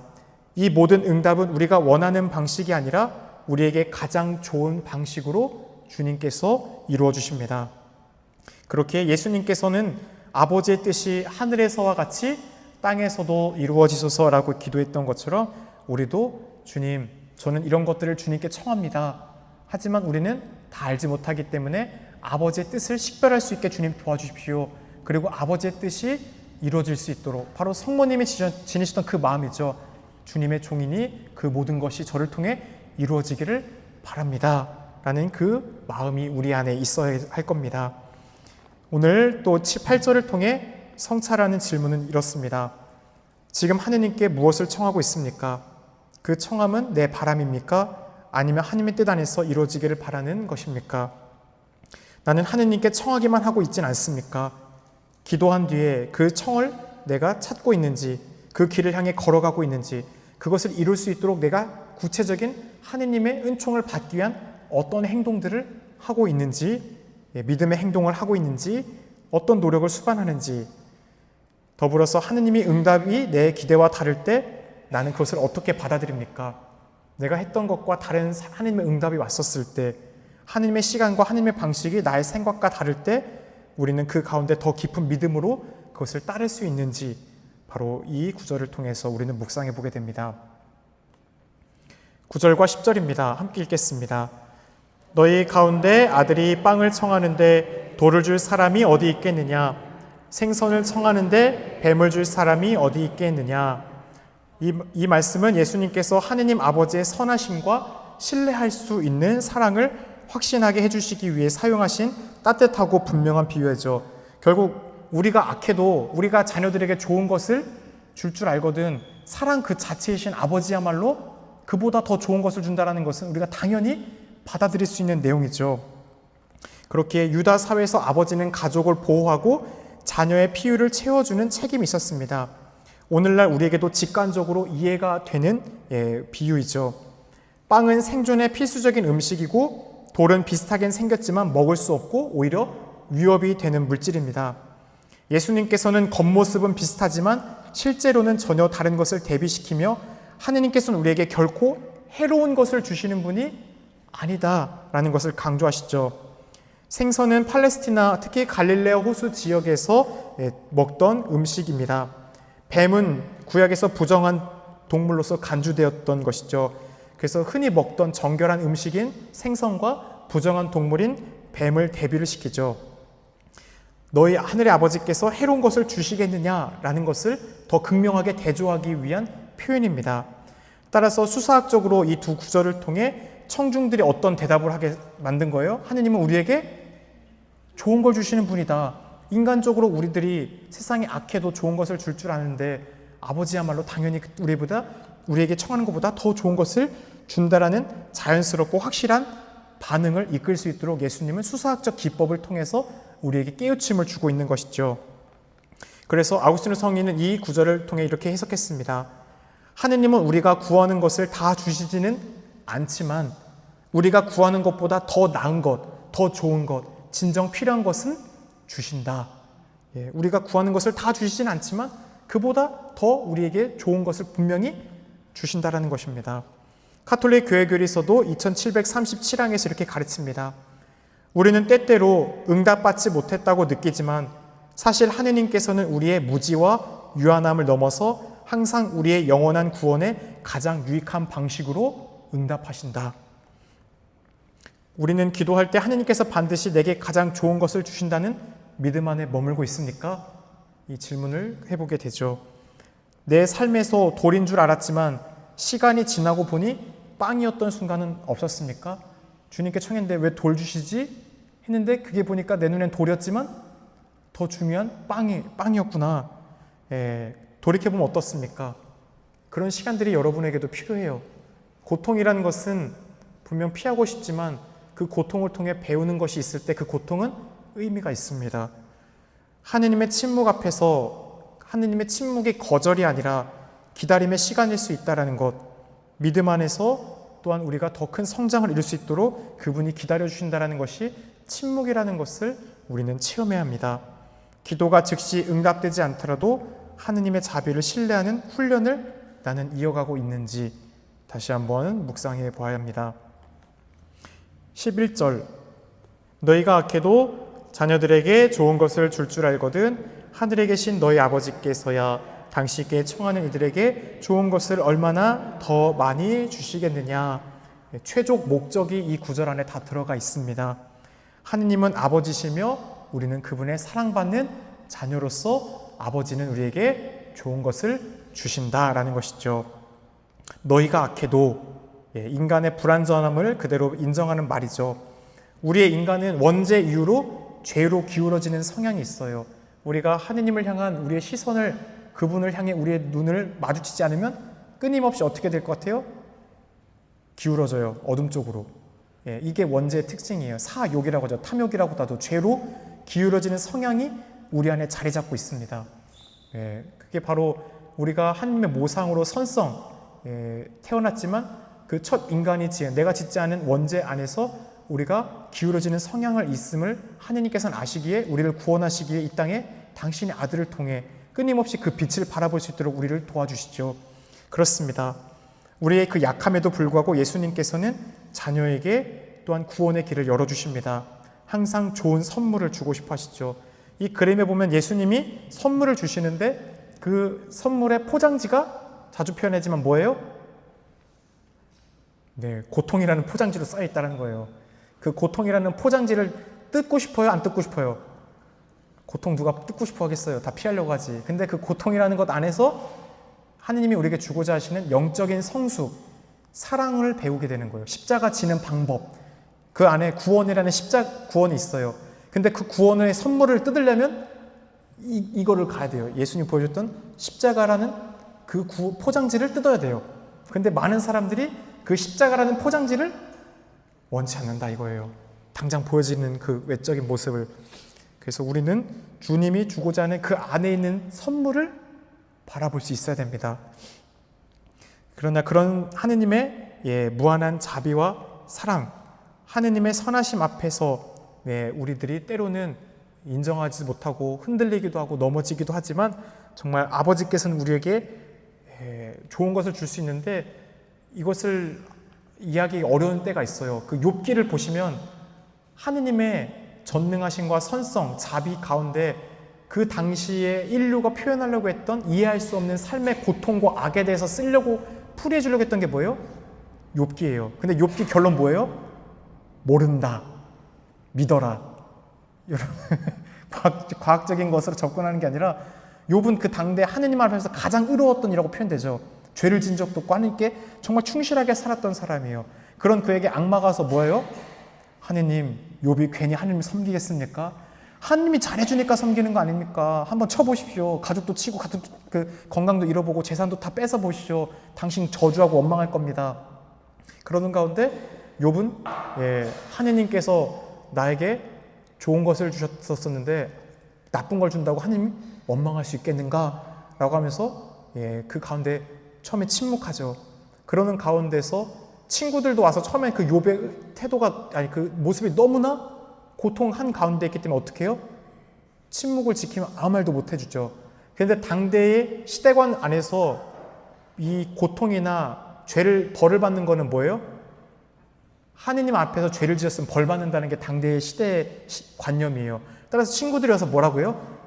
이 모든 응답은 우리가 원하는 방식이 아니라 우리에게 가장 좋은 방식으로 주님께서 이루어 주십니다. 그렇게 예수님께서는 아버지의 뜻이 하늘에서와 같이 땅에서도 이루어지소서라고 기도했던 것처럼 우리도 주님, 저는 이런 것들을 주님께 청합니다. 하지만 우리는 다 알지 못하기 때문에 아버지의 뜻을 식별할 수 있게 주님 도와주십시오. 그리고 아버지의 뜻이 이루어질 수 있도록, 바로 성모님이 지니시던 그 마음이죠. 주님의 종이니 그 모든 것이 저를 통해 이루어지기를 바랍니다 라는 그 마음이 우리 안에 있어야 할 겁니다. 오늘 또 8절을 통해 성찰하는 질문은 이렇습니다. 지금 하느님께 무엇을 청하고 있습니까? 그 청함은 내 바람입니까? 아니면 하나님의 뜻 안에서 이루어지기를 바라는 것입니까? 나는 하느님께 청하기만 하고 있진 않습니까? 기도한 뒤에 그 청을 내가 찾고 있는지, 그 길을 향해 걸어가고 있는지, 그것을 이룰 수 있도록 내가 구체적인 하느님의 은총을 받기 위한 어떤 행동들을 하고 있는지, 믿음의 행동을 하고 있는지, 어떤 노력을 수반하는지, 더불어서 하느님이 응답이 내 기대와 다를 때 나는 그것을 어떻게 받아들입니까? 내가 했던 것과 다른 하느님의 응답이 왔었을 때, 하느님의 시간과 하느님의 방식이 나의 생각과 다를 때 우리는 그 가운데 더 깊은 믿음으로 그것을 따를 수 있는지, 바로 이 구절을 통해서 우리는 묵상해 보게 됩니다. 9절과 10절입니다. 함께 읽겠습니다. 너희 가운데 아들이 빵을 청하는데 돌을 줄 사람이 어디 있겠느냐? 생선을 청하는데 뱀을 줄 사람이 어디 있겠느냐? 이 말씀은 예수님께서 하느님 아버지의 선하심과 신뢰할 수 있는 사랑을 확신하게 해주시기 위해 사용하신 따뜻하고 분명한 비유죠. 결국 우리가 악해도 우리가 자녀들에게 좋은 것을 줄 알거든 사랑 그 자체이신 아버지야말로 그보다 더 좋은 것을 준다는 것은 우리가 당연히 받아들일 수 있는 내용이죠. 그렇게 유다 사회에서 아버지는 가족을 보호하고 자녀의 필요를 채워주는 책임이 있었습니다. 오늘날 우리에게도 직관적으로 이해가 되는 비유이죠. 빵은 생존의 필수적인 음식이고 돌은 비슷하게 생겼지만 먹을 수 없고 오히려 위협이 되는 물질입니다. 예수님께서는 겉모습은 비슷하지만 실제로는 전혀 다른 것을 대비시키며 하느님께서는 우리에게 결코 해로운 것을 주시는 분이 아니다라는 것을 강조하시죠. 생선은 팔레스티나, 특히 갈릴레아 호수 지역에서 먹던 음식입니다. 뱀은 구약에서 부정한 동물로서 간주되었던 것이죠. 그래서 흔히 먹던 정결한 음식인 생선과 부정한 동물인 뱀을 대비를 시키죠. 너희 하늘의 아버지께서 해로운 것을 주시겠느냐라는 것을 더 극명하게 대조하기 위한 표현입니다. 따라서 수사학적으로 이 두 구절을 통해 청중들이 어떤 대답을 하게 만든 거예요? 하느님은 우리에게 좋은 걸 주시는 분이다. 인간적으로 우리들이 세상에 악해도 좋은 것을 줄 아는데 아버지야말로 당연히 우리에게 청하는 것보다 더 좋은 것을 준다라는 자연스럽고 확실한 반응을 이끌 수 있도록 예수님은 수사학적 기법을 통해서 우리에게 깨우침을 주고 있는 것이죠. 그래서 아우구스티누 성인은 이 구절을 통해 이렇게 해석했습니다. 하느님은 우리가 구하는 것을 다 주시지는 않지만 우리가 구하는 것보다 더 나은 것, 더 좋은 것, 진정 필요한 것은 주신다. 우리가 구하는 것을 다 주시진 않지만 그보다 더 우리에게 좋은 것을 분명히 주신다라는 것입니다. 가톨릭 교회교리서도 2737항에서 이렇게 가르칩니다. 우리는 때때로 응답받지 못했다고 느끼지만 사실 하느님께서는 우리의 무지와 유한함을 넘어서 항상 우리의 영원한 구원에 가장 유익한 방식으로 응답하신다. 우리는 기도할 때 하느님께서 반드시 내게 가장 좋은 것을 주신다는 믿음 안에 머물고 있습니까? 이 질문을 해보게 되죠. 내 삶에서 돌인 줄 알았지만 시간이 지나고 보니 빵이었던 순간은 없었습니까? 주님께 청했는데 왜 돌 주시지? 했는데 그게 보니까 내 눈엔 돌이었지만 더 중요한 빵이었구나. 돌이켜보면 어떻습니까? 그런 시간들이 여러분에게도 필요해요. 고통이라는 것은 분명 피하고 싶지만 그 고통을 통해 배우는 것이 있을 때 그 고통은 의미가 있습니다. 하느님의 침묵 앞에서 하느님의 침묵이 거절이 아니라 기다림의 시간일 수 있다는 것, 믿음 안에서 또 또한 우리가 더 큰 성장을 이룰 수 있도록 그분이 기다려주신다는 것이 침묵이라는 것을 우리는 체험해야 합니다. 기도가 즉시 응답되지 않더라도 하느님의 자비를 신뢰하는 훈련을 나는 이어가고 있는지 다시 한번 묵상해 보아야 합니다. 11절 너희가 악해도 자녀들에게 좋은 것을 줄 알거든 하늘에 계신 너희 아버지께서야 당신께 청하는 이들에게 좋은 것을 얼마나 더 많이 주시겠느냐. 최종 목적이 이 구절 안에 다 들어가 있습니다. 하느님은 아버지시며 우리는 그분의 사랑받는 자녀로서 아버지는 우리에게 좋은 것을 주신다라는 것이죠. 너희가 악해도 인간의 불완전함을 그대로 인정하는 말이죠. 우리의 인간은 원죄 이후로 죄로 기울어지는 성향이 있어요. 우리가 하느님을 향한 우리의 시선을 그분을 향해 우리의 눈을 마주치지 않으면 끊임없이 어떻게 될 것 같아요? 기울어져요. 어둠 쪽으로. 이게 원죄의 특징이에요. 사욕이라고 하죠. 탐욕이라고 하도 죄로 기울어지는 성향이 우리 안에 자리 잡고 있습니다. 그게 바로 우리가 하나님의 모상으로 선성 태어났지만 그 첫 인간이 지은 내가 짓지 않은 원죄 안에서 우리가 기울어지는 성향을 있음을 하느님께서는 아시기에 우리를 구원하시기에 이 땅에 당신의 아들을 통해 끊임없이 그 빛을 바라볼 수 있도록 우리를 도와주시죠. 그렇습니다. 우리의 그 약함에도 불구하고 예수님께서는 자녀에게 또한 구원의 길을 열어주십니다. 항상 좋은 선물을 주고 싶어 하시죠. 이 그림에 보면 예수님이 선물을 주시는데 그 선물의 포장지가 자주 표현하지만 뭐예요? 고통이라는 포장지로 쌓여 있다는 거예요. 그 고통이라는 포장지를 뜯고 싶어요? 안 뜯고 싶어요? 고통 누가 뜯고 싶어 하겠어요? 다 피하려고 하지. 근데 그 고통이라는 것 안에서 하느님이 우리에게 주고자 하시는 영적인 성숙, 사랑을 배우게 되는 거예요. 십자가 지는 방법. 그 안에 구원이라는 구원이 있어요. 근데 그 구원의 선물을 뜯으려면 이거를 가야 돼요. 예수님 보여줬던 십자가라는 그 포장지를 뜯어야 돼요. 근데 많은 사람들이 그 십자가라는 포장지를 원치 않는다 이거예요. 당장 보여지는 그 외적인 모습을. 그래서 우리는 주님이 주고자 하는 그 안에 있는 선물을 바라볼 수 있어야 됩니다. 그러나 그런 하느님의 무한한 자비와 사랑, 하느님의 선하심 앞에서 우리들이 때로는 인정하지 못하고 흔들리기도 하고 넘어지기도 하지만 정말 아버지께서는 우리에게 좋은 것을 줄 수 있는데 이것을 이해하기 어려운 때가 있어요. 그 욥기를 보시면 하느님의 전능하심과 선성, 자비 가운데 그 당시에 인류가 표현하려고 했던 이해할 수 없는 삶의 고통과 악에 대해서 쓰려고 풀이해 주려고 했던 게 뭐예요? 욥기예요. 근데 욥기 결론 뭐예요? 모른다, 믿어라. 여러분 과학적인 것으로 접근하는 게 아니라 욥은 그 당대 하느님 앞에서 가장 의로웠던 이라고 표현되죠. 죄를 진 적도 없고 하느님께 정말 충실하게 살았던 사람이에요. 그런 그에게 악마가 와서 뭐예요? 하느님, 욥이 괜히 하느님 섬기겠습니까? 하느님이 잘해주니까 섬기는 거 아닙니까? 한번 쳐보십시오. 가족도 치고 건강도 잃어보고 재산도 다 뺏어보십시오. 당신 저주하고 원망할 겁니다. 그러는 가운데 욥은 하느님께서 나에게 좋은 것을 주셨었는데 나쁜 걸 준다고 하느님 원망할 수 있겠는가? 라고 하면서 그 가운데 처음에 침묵하죠. 그러는 가운데서 친구들도 와서 처음에 그 욥의 태도가 그 모습이 너무나 고통한 가운데 있기 때문에 어떻게 해요? 침묵을 지키면 아무 말도 못 해주죠. 그런데 당대의 시대관 안에서 이 고통이나 벌을 받는 거는 뭐예요? 하느님 앞에서 죄를 지었으면 벌 받는다는 게 당대의 시대의 관념이에요. 따라서 친구들이 와서 뭐라고요?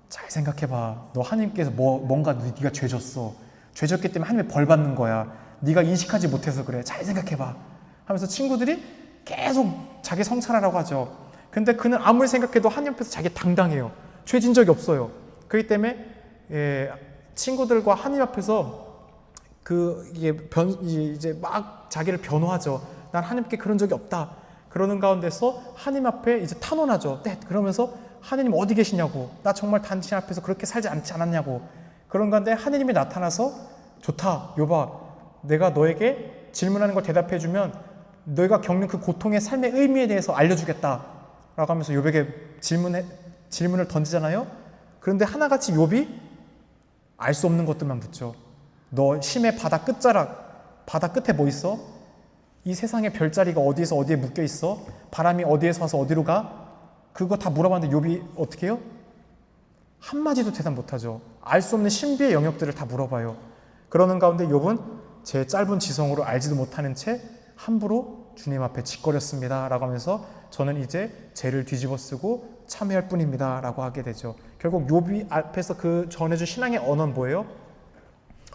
잘 생각해봐. 너 하느님께서 뭔가 네가 죄 졌어. 죄 졌기 때문에 하느님의 벌 받는 거야. 네가 인식하지 못해서 그래. 잘 생각해봐. 하면서 친구들이 계속 자기 성찰하라고 하죠. 근데 그는 아무리 생각해도 하느님 앞에서 자기 당당해요. 죄 진 적이 없어요. 그렇기 때문에 친구들과 하느님 앞에서 이제 막 자기를 변호하죠. 난 하느님께 그런 적이 없다. 그러는 가운데서 하느님 앞에 이제 탄원하죠. 네, 그러면서 하느님 어디 계시냐고. 나 정말 당신 앞에서 그렇게 살지 않았냐고. 그런 가운데 하느님이 나타나서 좋다. 욥아, 내가 너에게 질문하는 걸 대답해주면 너희가 겪는 그 고통의 삶의 의미에 대해서 알려주겠다. 라고 하면서 욥에게 질문을 던지잖아요. 그런데 하나같이 욥이 알 수 없는 것들만 묻죠. 너 심해 바다 끝자락, 바다 끝에 뭐 있어? 이 세상의 별자리가 어디에서 어디에 묶여 있어? 바람이 어디에서 와서 어디로 가? 그거 다 물어봤는데 욥이 어떻게 해요? 한마디도 대답 못하죠. 알 수 없는 신비의 영역들을 다 물어봐요. 그러는 가운데 욥은 제 짧은 지성으로 알지도 못하는 채 함부로 주님 앞에 짓거렸습니다 라고 하면서 저는 이제 죄를 뒤집어 쓰고 참회할 뿐입니다 라고 하게 되죠. 결국 욥이 앞에서 그 전해준 신앙의 언어는 뭐예요?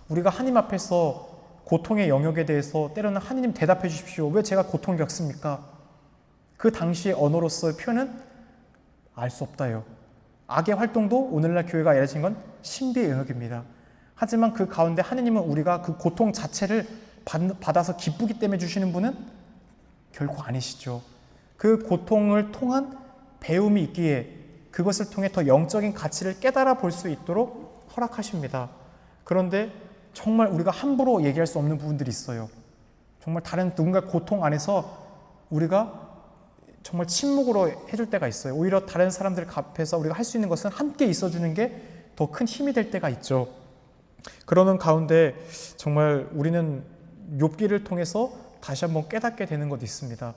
우리가 하나님 앞에서 고통의 영역에 대해서 때로는 하나님 대답해 주십시오. 왜 제가 고통을 겪습니까? 그 당시의 언어로서의 표현은 알 수 없다요. 악의 활동도 오늘날 교회가 알려진 건 신비의 영역입니다. 하지만 그 가운데 하나님은 우리가 그 고통 자체를 받아서 기쁘기 때문에 주시는 분은 결코 아니시죠. 그 고통을 통한 배움이 있기에 그것을 통해 더 영적인 가치를 깨달아 볼 수 있도록 허락하십니다. 그런데 정말 우리가 함부로 얘기할 수 없는 부분들이 있어요. 정말 다른 누군가 고통 안에서 우리가 정말 침묵으로 해줄 때가 있어요. 오히려 다른 사람들 앞에서 우리가 할 수 있는 것은 함께 있어주는 게 더 큰 힘이 될 때가 있죠. 그러는 가운데 정말 우리는 욥기를 통해서 다시 한번 깨닫게 되는 것도 있습니다.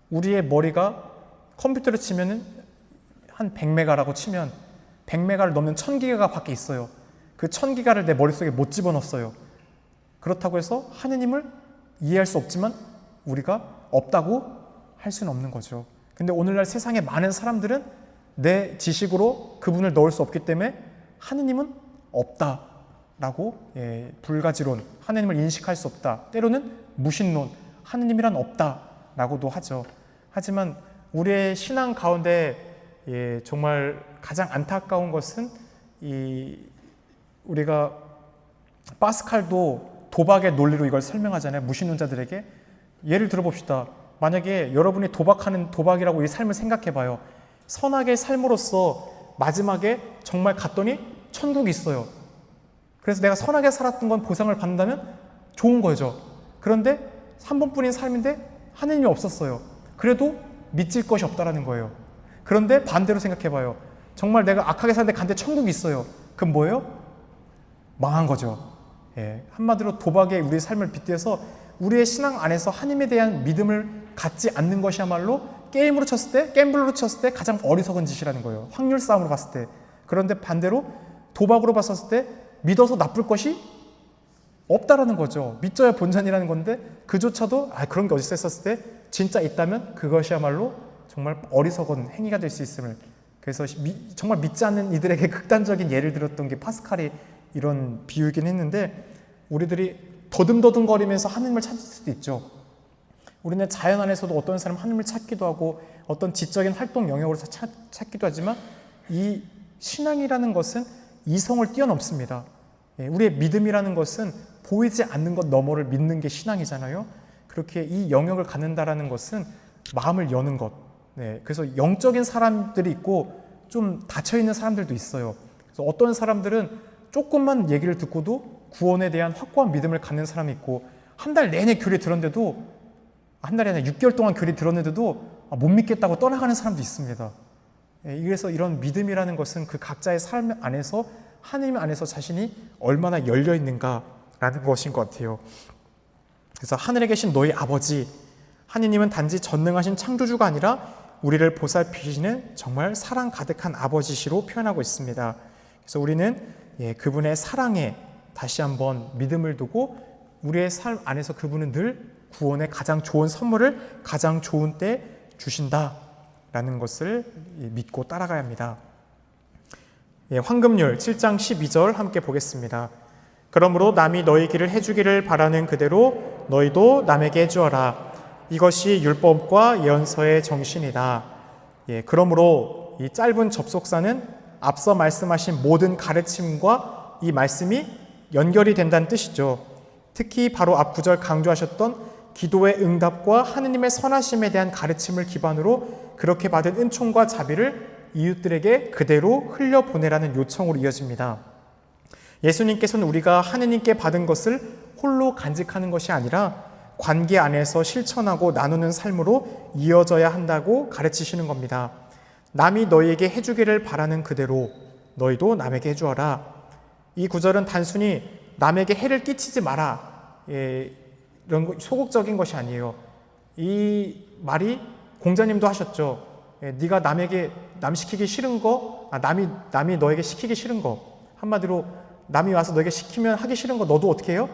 우리의 머리가 컴퓨터를 치면은 한 100메가라고 치면 100메가를 넘는 1000기가가 밖에 있어요. 그 1000기가를 내 머릿속에 못 집어넣었어요. 그렇다고 해서 하느님을 이해할 수 없지만 우리가 없다고 할 수는 없는 거죠. 근데 오늘날 세상에 많은 사람들은 내 지식으로 그분을 넣을 수 없기 때문에 하느님은 없다라고 불가지론, 하느님을 인식할 수 없다. 때로는 무신론, 하느님이란 없다라고도 하죠. 하지만 우리의 신앙 가운데 정말 가장 안타까운 것은 우리가 파스칼도 도박의 논리로 이걸 설명하잖아요. 무신론자들에게. 예를 들어봅시다. 만약에 여러분이 도박이라고 이 삶을 생각해봐요. 선하게 삶으로써 마지막에 정말 갔더니 천국이 있어요. 그래서 내가 선하게 살았던 건 보상을 받는다면 좋은 거죠. 그런데 한 번뿐인 삶인데 하느님이 없었어요. 그래도 믿질 것이 없다라는 거예요. 그런데 반대로 생각해봐요. 정말 내가 악하게 사는데 갔는데 천국이 있어요. 그럼 뭐예요? 망한 거죠. 한마디로 도박에 우리의 삶을 빗대서 우리의 신앙 안에서 하나님에 대한 믿음을 갖지 않는 것이야말로 게임블로 쳤을 때 가장 어리석은 짓이라는 거예요. 확률 싸움으로 봤을 때. 그런데 반대로 도박으로 봤을 때 믿어서 나쁠 것이 없다라는 거죠. 믿져야 본전이라는 건데 그조차도 그런 게 어딨어 했었을 때 진짜 있다면 그것이야말로 정말 어리석은 행위가 될 수 있음을. 그래서 정말 믿지 않는 이들에게 극단적인 예를 들었던 게 파스칼이 이런 비유이긴 했는데 우리들이 더듬더듬거리면서 하느님을 찾을 수도 있죠. 우리는 자연 안에서도 어떤 사람은 하느님을 찾기도 하고 어떤 지적인 활동 영역으로 찾기도 하지만 이 신앙이라는 것은 이성을 뛰어넘습니다. 우리의 믿음이라는 것은 보이지 않는 것 너머를 믿는 게 신앙이잖아요. 그렇게 이 영역을 갖는다라는 것은 마음을 여는 것. 그래서 영적인 사람들이 있고 좀 닫혀있는 사람들도 있어요. 그래서 어떤 사람들은 조금만 얘기를 듣고도 구원에 대한 확고한 믿음을 갖는 사람이 있고 한 달 내내 교리 들었는데도 한 달이 아니라 6개월 동안 교리 들었는데도 못 믿겠다고 떠나가는 사람도 있습니다. 그래서 이런 믿음이라는 것은 그 각자의 삶 안에서 하나님 안에서 자신이 얼마나 열려 있는가라는 것인 것 같아요. 그래서 하늘에 계신 너희 아버지 하느님은 단지 전능하신 창조주가 아니라 우리를 보살피시는 정말 사랑 가득한 아버지시로 표현하고 있습니다. 그래서 우리는 그분의 사랑에 다시 한번 믿음을 두고 우리의 삶 안에서 그분은 늘 구원의 가장 좋은 선물을 가장 좋은 때 주신다라는 것을 믿고 따라가야 합니다. 황금률 7장 12절 함께 보겠습니다. 그러므로 남이 너희 길을 해주기를 바라는 그대로 너희도 남에게 해주어라. 이것이 율법과 예언서의 정신이다. 그러므로 이 짧은 접속사는 앞서 말씀하신 모든 가르침과 이 말씀이 연결이 된다는 뜻이죠. 특히 바로 앞 구절 강조하셨던 기도의 응답과 하느님의 선하심에 대한 가르침을 기반으로 그렇게 받은 은총과 자비를 이웃들에게 그대로 흘려보내라는 요청으로 이어집니다. 예수님께서는 우리가 하느님께 받은 것을 홀로 간직하는 것이 아니라 관계 안에서 실천하고 나누는 삶으로 이어져야 한다고 가르치시는 겁니다. 남이 너희에게 해주기를 바라는 그대로 너희도 남에게 해주어라. 이 구절은 단순히 남에게 해를 끼치지 마라 이런 소극적인 것이 아니에요. 이 말이 공자님도 하셨죠. 네가 남 시키기 싫은 거, 남이 너에게 시키기 싫은 거, 한마디로 남이 와서 너에게 시키면 하기 싫은 거 너도 어떻게 해요?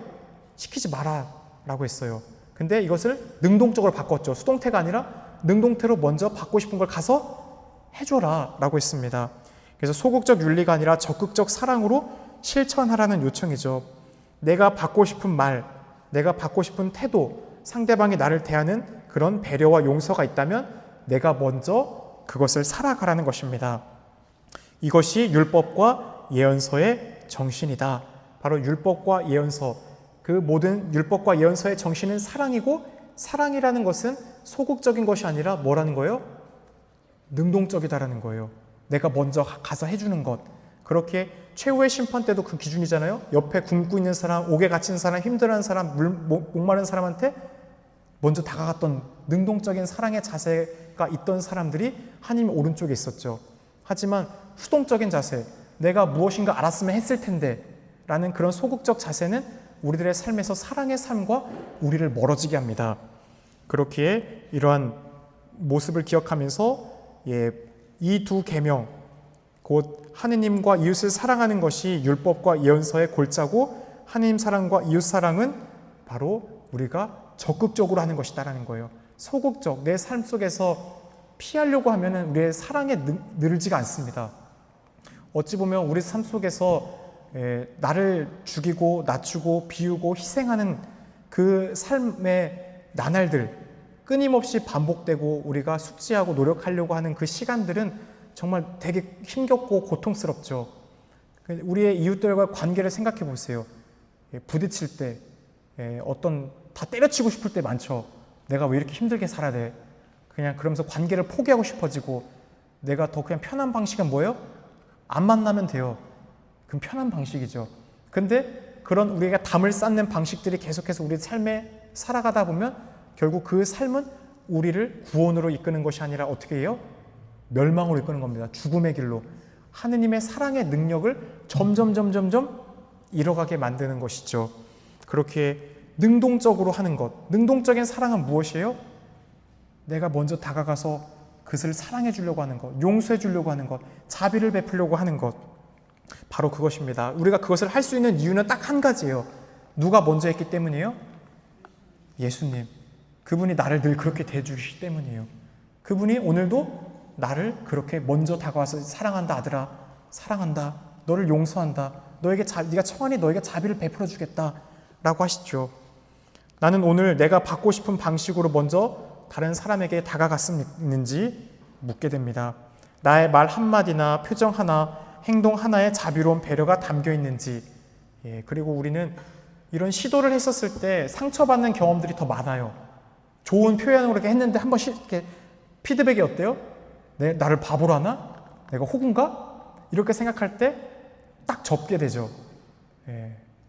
시키지 마라 라고 했어요. 근데 이것을 능동적으로 바꿨죠. 수동태가 아니라 능동태로 먼저 받고 싶은 걸 가서 해줘라 라고 했습니다. 그래서 소극적 윤리가 아니라 적극적 사랑으로 실천하라는 요청이죠. 내가 받고 싶은 말, 내가 받고 싶은 태도, 상대방이 나를 대하는 그런 배려와 용서가 있다면 내가 먼저 그것을 살아가라는 것입니다. 이것이 율법과 예언서의 정신이다. 바로 율법과 예언서, 그 모든 율법과 예언서의 정신은 사랑이고, 사랑이라는 것은 소극적인 것이 아니라 뭐라는 거예요? 능동적이다라는 거예요. 내가 먼저 가서 해주는 것. 그렇게 최후의 심판 때도 그 기준이잖아요. 옆에 굶고 있는 사람, 옥에 갇힌 사람, 힘들어하는 사람, 목마른 사람한테 먼저 다가갔던 능동적인 사랑의 자세가 있던 사람들이 하나님 오른쪽에 있었죠. 하지만 수동적인 자세, 내가 무엇인가 알았으면 했을 텐데 라는 그런 소극적 자세는 우리들의 삶에서 사랑의 삶과 우리를 멀어지게 합니다. 그렇기에 이러한 모습을 기억하면서 이 두 계명, 곧 하느님과 이웃을 사랑하는 것이 율법과 예언서의 골자고, 하느님 사랑과 이웃 사랑은 바로 우리가 적극적으로 하는 것이다라는 거예요. 소극적, 내 삶 속에서 피하려고 하면 우리의 사랑에 늘지가 않습니다. 어찌 보면 우리 삶 속에서 나를 죽이고 낮추고 비우고 희생하는 그 삶의 나날들, 끊임없이 반복되고 우리가 숙지하고 노력하려고 하는 그 시간들은 정말 되게 힘겹고 고통스럽죠. 우리의 이웃들과 관계를 생각해 보세요. 부딪힐 때, 다 때려치고 싶을 때 많죠. 내가 왜 이렇게 힘들게 살아야 돼? 그냥 그러면서 관계를 포기하고 싶어지고, 내가 더 그냥 편한 방식은 뭐예요? 안 만나면 돼요. 그럼 편한 방식이죠. 근데 그런 우리가 담을 쌓는 방식들이 계속해서 우리 삶에 살아가다 보면 결국 그 삶은 우리를 구원으로 이끄는 것이 아니라 어떻게 해요? 멸망으로 이끄는 겁니다. 죽음의 길로. 하느님의 사랑의 능력을 점점 잃어가게 만드는 것이죠. 그렇게 능동적으로 하는 것, 능동적인 사랑은 무엇이에요? 내가 먼저 다가가서 그것을 사랑해 주려고 하는 것, 용서해 주려고 하는 것, 자비를 베풀려고 하는 것, 바로 그것입니다. 우리가 그것을 할 수 있는 이유는 딱 한 가지예요. 누가 먼저 했기 때문이에요? 예수님. 그분이 나를 늘 그렇게 대해주시기 때문이에요. 그분이 오늘도 나를 그렇게 먼저 다가와서 사랑한다 아들아, 사랑한다, 너를 용서한다, 네가 청하니 너에게 자비를 베풀어 주겠다 라고 하시죠. 나는 오늘 내가 받고 싶은 방식으로 먼저 다른 사람에게 다가갔는지 묻게 됩니다. 나의 말 한마디나 표정 하나, 행동 하나에 자비로운 배려가 담겨 있는지. 그리고 우리는 이런 시도를 했었을 때 상처받는 경험들이 더 많아요. 좋은 표현으로 이렇게 했는데 한 번씩 이렇게 피드백이 어때요? 나를 바보로 하나? 내가 호구인가? 이렇게 생각할 때 딱 접게 되죠.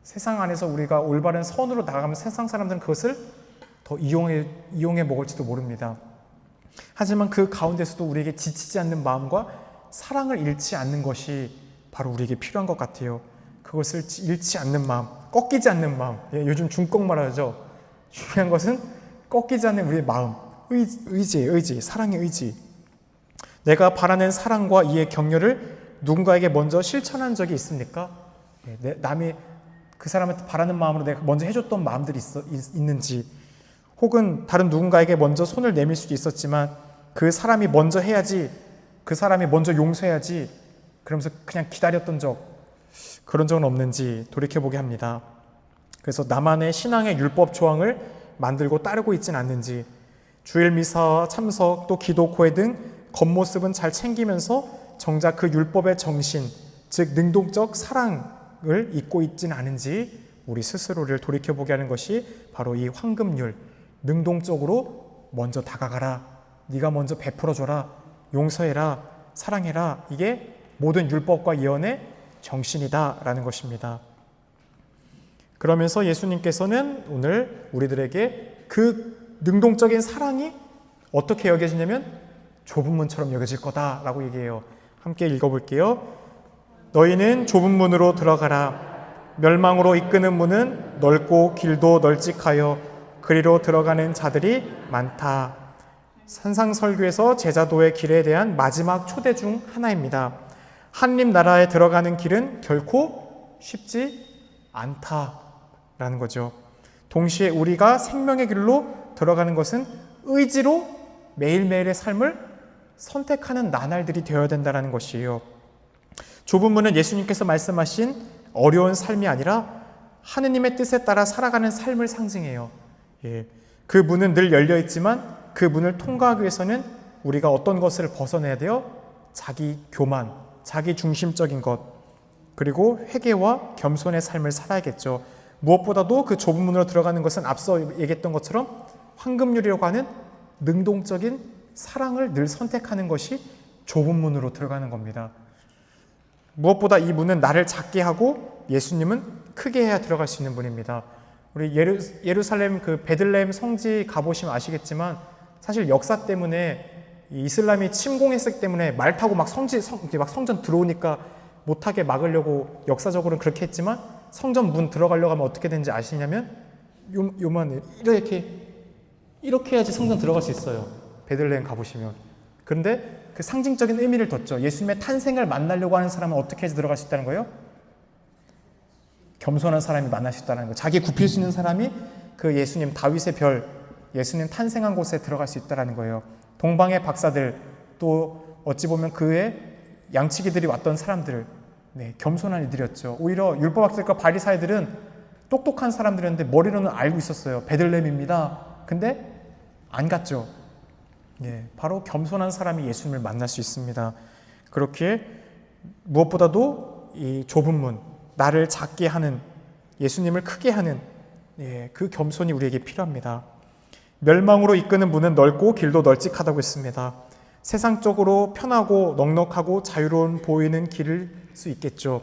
세상 안에서 우리가 올바른 선으로 나가면 세상 사람들은 그것을 더 이용해 먹을지도 모릅니다. 하지만 그 가운데서도 우리에게 지치지 않는 마음과 사랑을 잃지 않는 것이 바로 우리에게 필요한 것 같아요. 그것을 잃지 않는 마음, 꺾이지 않는 마음. 요즘 중꺾 말하죠. 중요한 것은 꺾이지 않는 우리의 마음, 의지, 사랑의 의지. 내가 바라는 사랑과 이의 격려를 누군가에게 먼저 실천한 적이 있습니까? 남이 그 사람한테 바라는 마음으로 내가 먼저 해줬던 마음들이 있는지, 혹은 다른 누군가에게 먼저 손을 내밀 수도 있었지만 그 사람이 먼저 해야지, 그 사람이 먼저 용서해야지 그러면서 그냥 기다렸던 그런 적은 없는지 돌이켜보게 합니다. 그래서 나만의 신앙의 율법 조항을 만들고 따르고 있지는 않는지, 주일 미사와 참석, 또 기도, 고해 등 겉모습은 잘 챙기면서 정작 그 율법의 정신, 즉 능동적 사랑을 잊고 있지는 않은지 우리 스스로를 돌이켜보게 하는 것이 바로 이 황금률, 능동적으로 먼저 다가가라, 네가 먼저 베풀어줘라, 용서해라, 사랑해라, 이게 모든 율법과 예언의 정신이다라는 것입니다. 그러면서 예수님께서는 오늘 우리들에게 그 능동적인 사랑이 어떻게 여겨지냐면 좁은 문처럼 여겨질 거다라고 얘기해요. 함께 읽어볼게요. 너희는 좁은 문으로 들어가라. 멸망으로 이끄는 문은 넓고 길도 널찍하여 그리로 들어가는 자들이 많다. 산상설교에서 제자도의 길에 대한 마지막 초대 중 하나입니다. 하느님 나라에 들어가는 길은 결코 쉽지 않다라는 거죠. 동시에 우리가 생명의 길로 들어가는 것은 의지로 매일매일의 삶을 선택하는 나날들이 되어야 된다는 것이에요. 좁은 문은 예수님께서 말씀하신 어려운 삶이 아니라 하느님의 뜻에 따라 살아가는 삶을 상징해요. 그 문은 늘 열려 있지만 그 문을 통과하기 위해서는 우리가 어떤 것을 벗어내야 돼요? 자기 교만, 자기 중심적인 것, 그리고 회개와 겸손의 삶을 살아야겠죠. 무엇보다도 그 좁은 문으로 들어가는 것은 앞서 얘기했던 것처럼 황금률이라고 하는 능동적인 사랑을 늘 선택하는 것이 좁은 문으로 들어가는 겁니다. 무엇보다 이 문은 나를 작게 하고 예수님은 크게 해야 들어갈 수 있는 문입니다. 우리 예루살렘 그 베들레헴 성지 가보시면 아시겠지만 사실 역사 때문에 이슬람이 침공했기 때문에 말 타고 막 성전 들어오니까 못하게 막으려고 역사적으로는 그렇게 했지만 성전 문 들어가려고 하면 어떻게 되는지 아시냐면 요만 이렇게 해야지 성전 들어갈 수 있어요. 베들레헴 가보시면. 그런데 그 상징적인 의미를 뒀죠. 예수님의 탄생을 만나려고 하는 사람은 어떻게 해서 들어갈 수 있다는 거예요? 겸손한 사람이 만날 수 있다는 거예요. 자기 굽힐 수 있는 사람이 그 예수님 다윗의 별, 예수님 탄생한 곳에 들어갈 수 있다는 거예요. 동방의 박사들, 또 어찌 보면 그의 양치기들이 왔던 사람들, 겸손한 이들이었죠. 오히려 율법학자들과 바리사이들은 똑똑한 사람들이었는데 머리로는 알고 있었어요. 베들레헴입니다. 근데 안 갔죠. 바로 겸손한 사람이 예수님을 만날 수 있습니다. 그렇게 무엇보다도 이 좁은 문, 나를 작게 하는, 예수님을 크게 하는 그 겸손이 우리에게 필요합니다. 멸망으로 이끄는 문은 넓고 길도 널찍하다고 했습니다. 세상적으로 편하고 넉넉하고 자유로운 보이는 길일 수 있겠죠.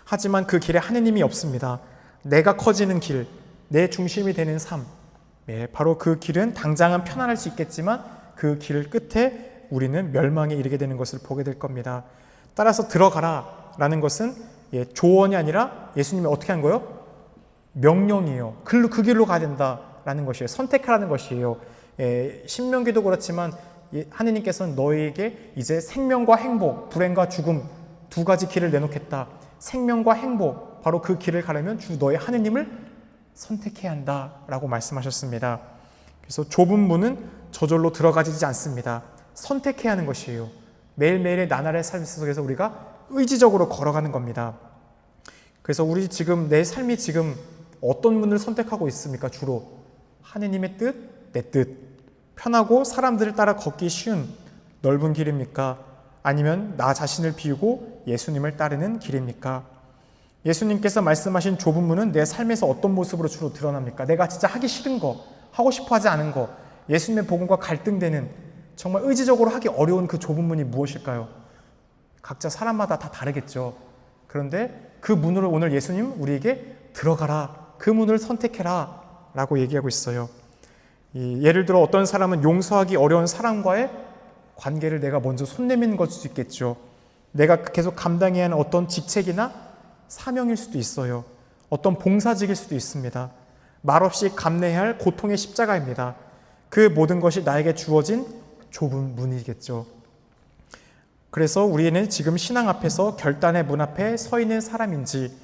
하지만 그 길에 하느님이 없습니다. 내가 커지는 길, 내 중심이 되는 삶, 바로 그 길은 당장은 편안할 수 있겠지만 그 길 끝에 우리는 멸망에 이르게 되는 것을 보게 될 겁니다. 따라서 들어가라 라는 것은 조언이 아니라 예수님이 어떻게 한 거예요? 명령이에요. 그 길로 가야 된다라는 것이에요. 선택하라는 것이에요. 신명기도 그렇지만 하느님께서는 너희에게 이제 생명과 행복, 불행과 죽음 두 가지 길을 내놓겠다. 생명과 행복, 바로 그 길을 가려면 주 너희 하느님을 선택해야 한다라고 말씀하셨습니다. 그래서 좁은 문은 저절로 들어가지지 않습니다. 선택해야 하는 것이에요. 매일매일의 나날의 삶 속에서 우리가 의지적으로 걸어가는 겁니다. 그래서 우리 지금 내 삶이 지금 어떤 문을 선택하고 있습니까? 주로 하느님의 뜻, 내 뜻, 편하고 사람들을 따라 걷기 쉬운 넓은 길입니까? 아니면 나 자신을 비우고 예수님을 따르는 길입니까? 예수님께서 말씀하신 좁은 문은 내 삶에서 어떤 모습으로 주로 드러납니까? 내가 진짜 하기 싫은 거, 하고 싶어 하지 않은 거, 예수님의 복음과 갈등되는 정말 의지적으로 하기 어려운 그 좁은 문이 무엇일까요? 각자 사람마다 다 다르겠죠. 그런데 그 문으로 오늘 예수님 우리에게 들어가라, 그 문을 선택해라 라고 얘기하고 있어요. 예를 들어 어떤 사람은 용서하기 어려운 사람과의 관계를 내가 먼저 손 내미는 것일 수 있겠죠. 내가 계속 감당해야 하는 어떤 직책이나 사명일 수도 있어요. 어떤 봉사직일 수도 있습니다. 말없이 감내해야 할 고통의 십자가입니다. 그 모든 것이 나에게 주어진 좁은 문이겠죠. 그래서 우리는 지금 신앙 앞에서 결단의 문 앞에 서 있는 사람인지,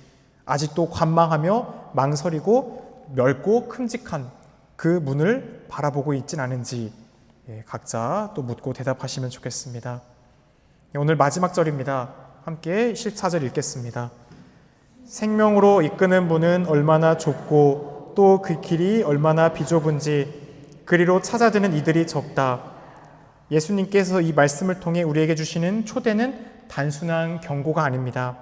아직도 관망하며 망설이고 넓고 큼직한 그 문을 바라보고 있진 않은지 각자 또 묻고 대답하시면 좋겠습니다. 오늘 마지막 절입니다. 함께 14절 읽겠습니다. 생명으로 이끄는 문은 얼마나 좁고 또 그 길이 얼마나 비좁은지 그리로 찾아드는 이들이 적다. 예수님께서 이 말씀을 통해 우리에게 주시는 초대는 단순한 경고가 아닙니다.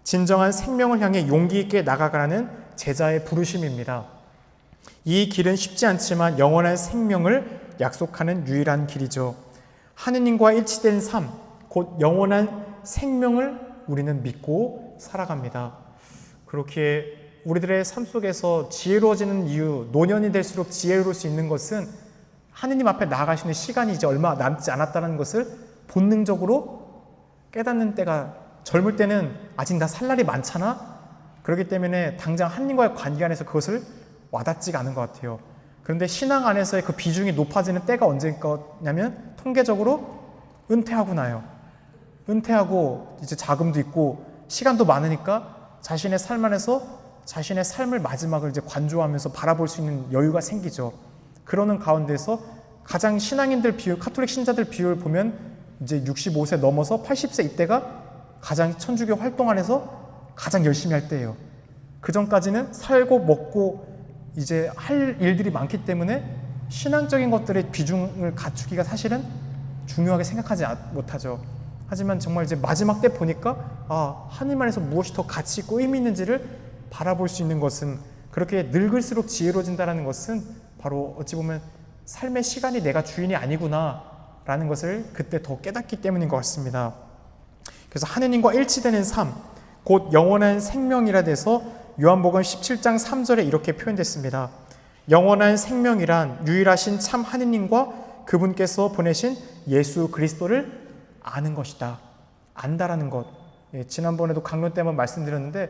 진정한 생명을 향해 용기 있게 나가가라는 제자의 부르심입니다. 이 길은 쉽지 않지만 영원한 생명을 약속하는 유일한 길이죠. 하느님과 일치된 삶, 곧 영원한 생명을 우리는 믿고 살아갑니다. 그렇게 우리들의 삶 속에서 지혜로워지는 이유, 노년이 될수록 지혜로울 수 있는 것은 하느님 앞에 나아가시는 시간이 이제 얼마 남지 않았다는 것을 본능적으로 깨닫는 때가, 젊을 때는 아직 나 살 날이 많잖아? 그렇기 때문에 당장 하느님과의 관계 안에서 그것을 와닿지가 않은 것 같아요. 그런데 신앙 안에서의 그 비중이 높아지는 때가 언제인 거냐면 통계적으로 은퇴하고 나요. 은퇴하고 이제 자금도 있고 시간도 많으니까 자신의 삶 안에서 자신의 삶을 마지막을 이제 관조하면서 바라볼 수 있는 여유가 생기죠. 그러는 가운데서 가장 신앙인들 비율, 카톨릭 신자들 비율 보면 이제 65세 넘어서 80세 이때가 가장 천주교 활동 안에서 가장 열심히 할 때예요. 그 전까지는 살고 먹고 이제 할 일들이 많기 때문에 신앙적인 것들의 비중을 갖추기가 사실은 중요하게 생각하지 못하죠. 하지만 정말 이제 마지막 때 보니까 하나님 안에서 무엇이 더 가치 있고 의미 있는지를 바라볼 수 있는 것은, 그렇게 늙을수록 지혜로워진다는 것은 바로 어찌 보면 삶의 시간이 내가 주인이 아니구나 라는 것을 그때 더 깨닫기 때문인 것 같습니다. 그래서 하느님과 일치되는 삶, 곧 영원한 생명이라 돼서 요한복음 17장 3절에 이렇게 표현됐습니다. 영원한 생명이란 유일하신 참 하느님과 그분께서 보내신 예수 그리스도를 아는 것이다. 안다라는 것. 지난번에도 강론 때 한번 말씀드렸는데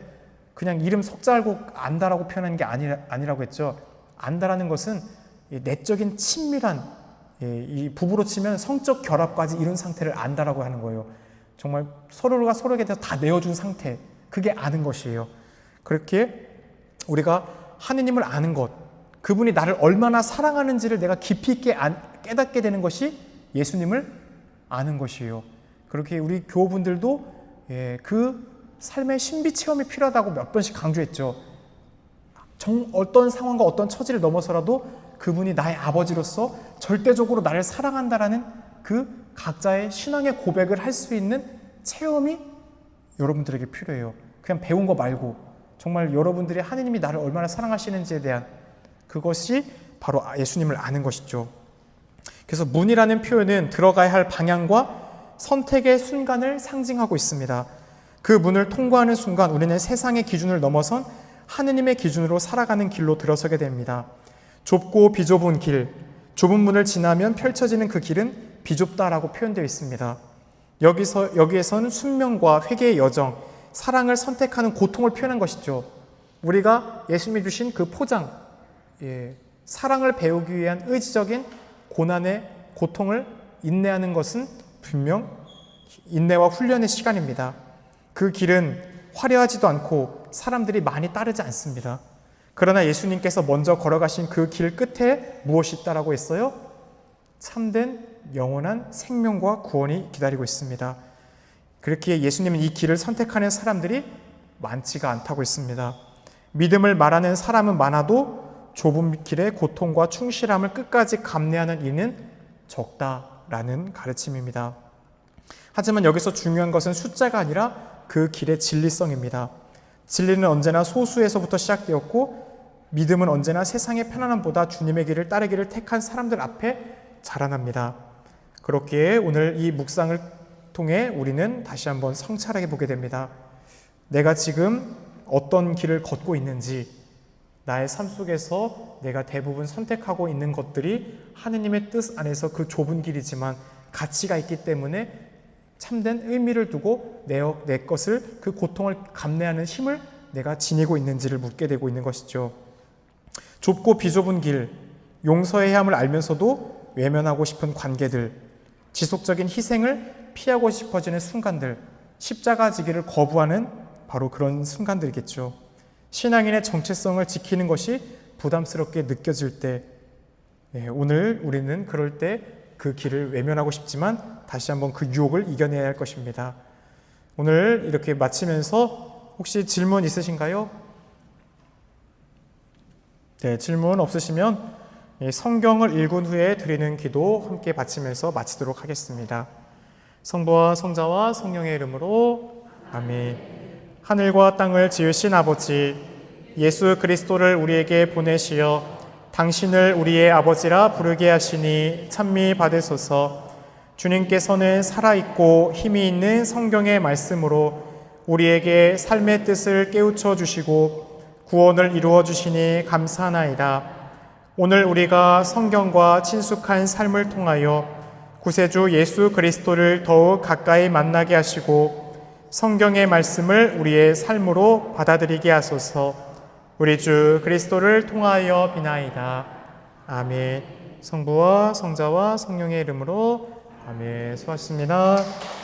그냥 이름 석자 알고 안다라고 표현하는 게 아니라고 했죠. 안다라는 것은 내적인 친밀한, 이 부부로 치면 성적 결합까지 이룬 상태를 안다라고 하는 거예요. 정말 서로가 서로에게 대해서 다 내어준 상태, 그게 아는 것이에요. 그렇게 우리가 하느님을 아는 것, 그분이 나를 얼마나 사랑하는지를 내가 깊이 있게 깨닫게 되는 것이 예수님을 아는 것이에요. 그렇게 우리 교우분들도 그 삶의 신비 체험이 필요하다고 몇 번씩 강조했죠. 어떤 상황과 어떤 처지를 넘어서라도 그분이 나의 아버지로서 절대적으로 나를 사랑한다라는 그 각자의 신앙의 고백을 할 수 있는 체험이 여러분들에게 필요해요. 그냥 배운 거 말고 정말 여러분들이 하느님이 나를 얼마나 사랑하시는지에 대한 그것이 바로 예수님을 아는 것이죠. 그래서 문이라는 표현은 들어가야 할 방향과 선택의 순간을 상징하고 있습니다. 그 문을 통과하는 순간 우리는 세상의 기준을 넘어선 하느님의 기준으로 살아가는 길로 들어서게 됩니다. 좁고 비좁은 길, 좁은 문을 지나면 펼쳐지는 그 길은 비좁다라고 표현되어 있습니다. 여기에서는 순명과 회개의 여정, 사랑을 선택하는 고통을 표현한 것이죠. 우리가 예수님이 주신 그 포장, 사랑을 배우기 위한 의지적인 고난의 고통을 인내하는 것은 분명 인내와 훈련의 시간입니다. 그 길은 화려하지도 않고 사람들이 많이 따르지 않습니다. 그러나 예수님께서 먼저 걸어가신 그 길 끝에 무엇이 있다라고 했어요? 참된 영원한 생명과 구원이 기다리고 있습니다. 그렇기에 예수님은 이 길을 선택하는 사람들이 많지가 않다고 했습니다. 믿음을 말하는 사람은 많아도 좁은 길의 고통과 충실함을 끝까지 감내하는 이는 적다라는 가르침입니다. 하지만 여기서 중요한 것은 숫자가 아니라 그 길의 진리성입니다. 진리는 언제나 소수에서부터 시작되었고 믿음은 언제나 세상의 편안함보다 주님의 길을 따르기를 택한 사람들 앞에 자라납니다. 그렇기에 오늘 이 묵상을 통해 우리는 다시 한번 성찰하게 보게 됩니다. 내가 지금 어떤 길을 걷고 있는지, 나의 삶 속에서 내가 대부분 선택하고 있는 것들이 하느님의 뜻 안에서 그 좁은 길이지만 가치가 있기 때문에 참된 의미를 두고 내 것을, 그 고통을 감내하는 힘을 내가 지니고 있는지를 묻게 되고 있는 것이죠. 좁고 비좁은 길, 용서해야 함을 알면서도 외면하고 싶은 관계들, 지속적인 희생을 피하고 싶어지는 순간들, 십자가 지기를 거부하는 바로 그런 순간들이겠죠. 신앙인의 정체성을 지키는 것이 부담스럽게 느껴질 때, 오늘 우리는 그럴 때 그 길을 외면하고 싶지만 다시 한번 그 유혹을 이겨내야 할 것입니다. 오늘 이렇게 마치면서 혹시 질문 있으신가요? 네, 질문 없으시면 성경을 읽은 후에 드리는 기도 함께 바치면서 마치도록 하겠습니다. 성부와 성자와 성령의 이름으로 아멘. 하늘과 땅을 지으신 아버지, 예수 그리스도를 우리에게 보내시어 당신을 우리의 아버지라 부르게 하시니 찬미 받으소서. 주님께서는 살아있고 힘이 있는 성경의 말씀으로 우리에게 삶의 뜻을 깨우쳐 주시고 구원을 이루어 주시니 감사하나이다. 오늘 우리가 성경과 친숙한 삶을 통하여 구세주 예수 그리스도를 더욱 가까이 만나게 하시고 성경의 말씀을 우리의 삶으로 받아들이게 하소서. 우리 주 그리스도를 통하여 비나이다. 아멘. 성부와 성자와 성령의 이름으로 아멘. 수고하셨습니다.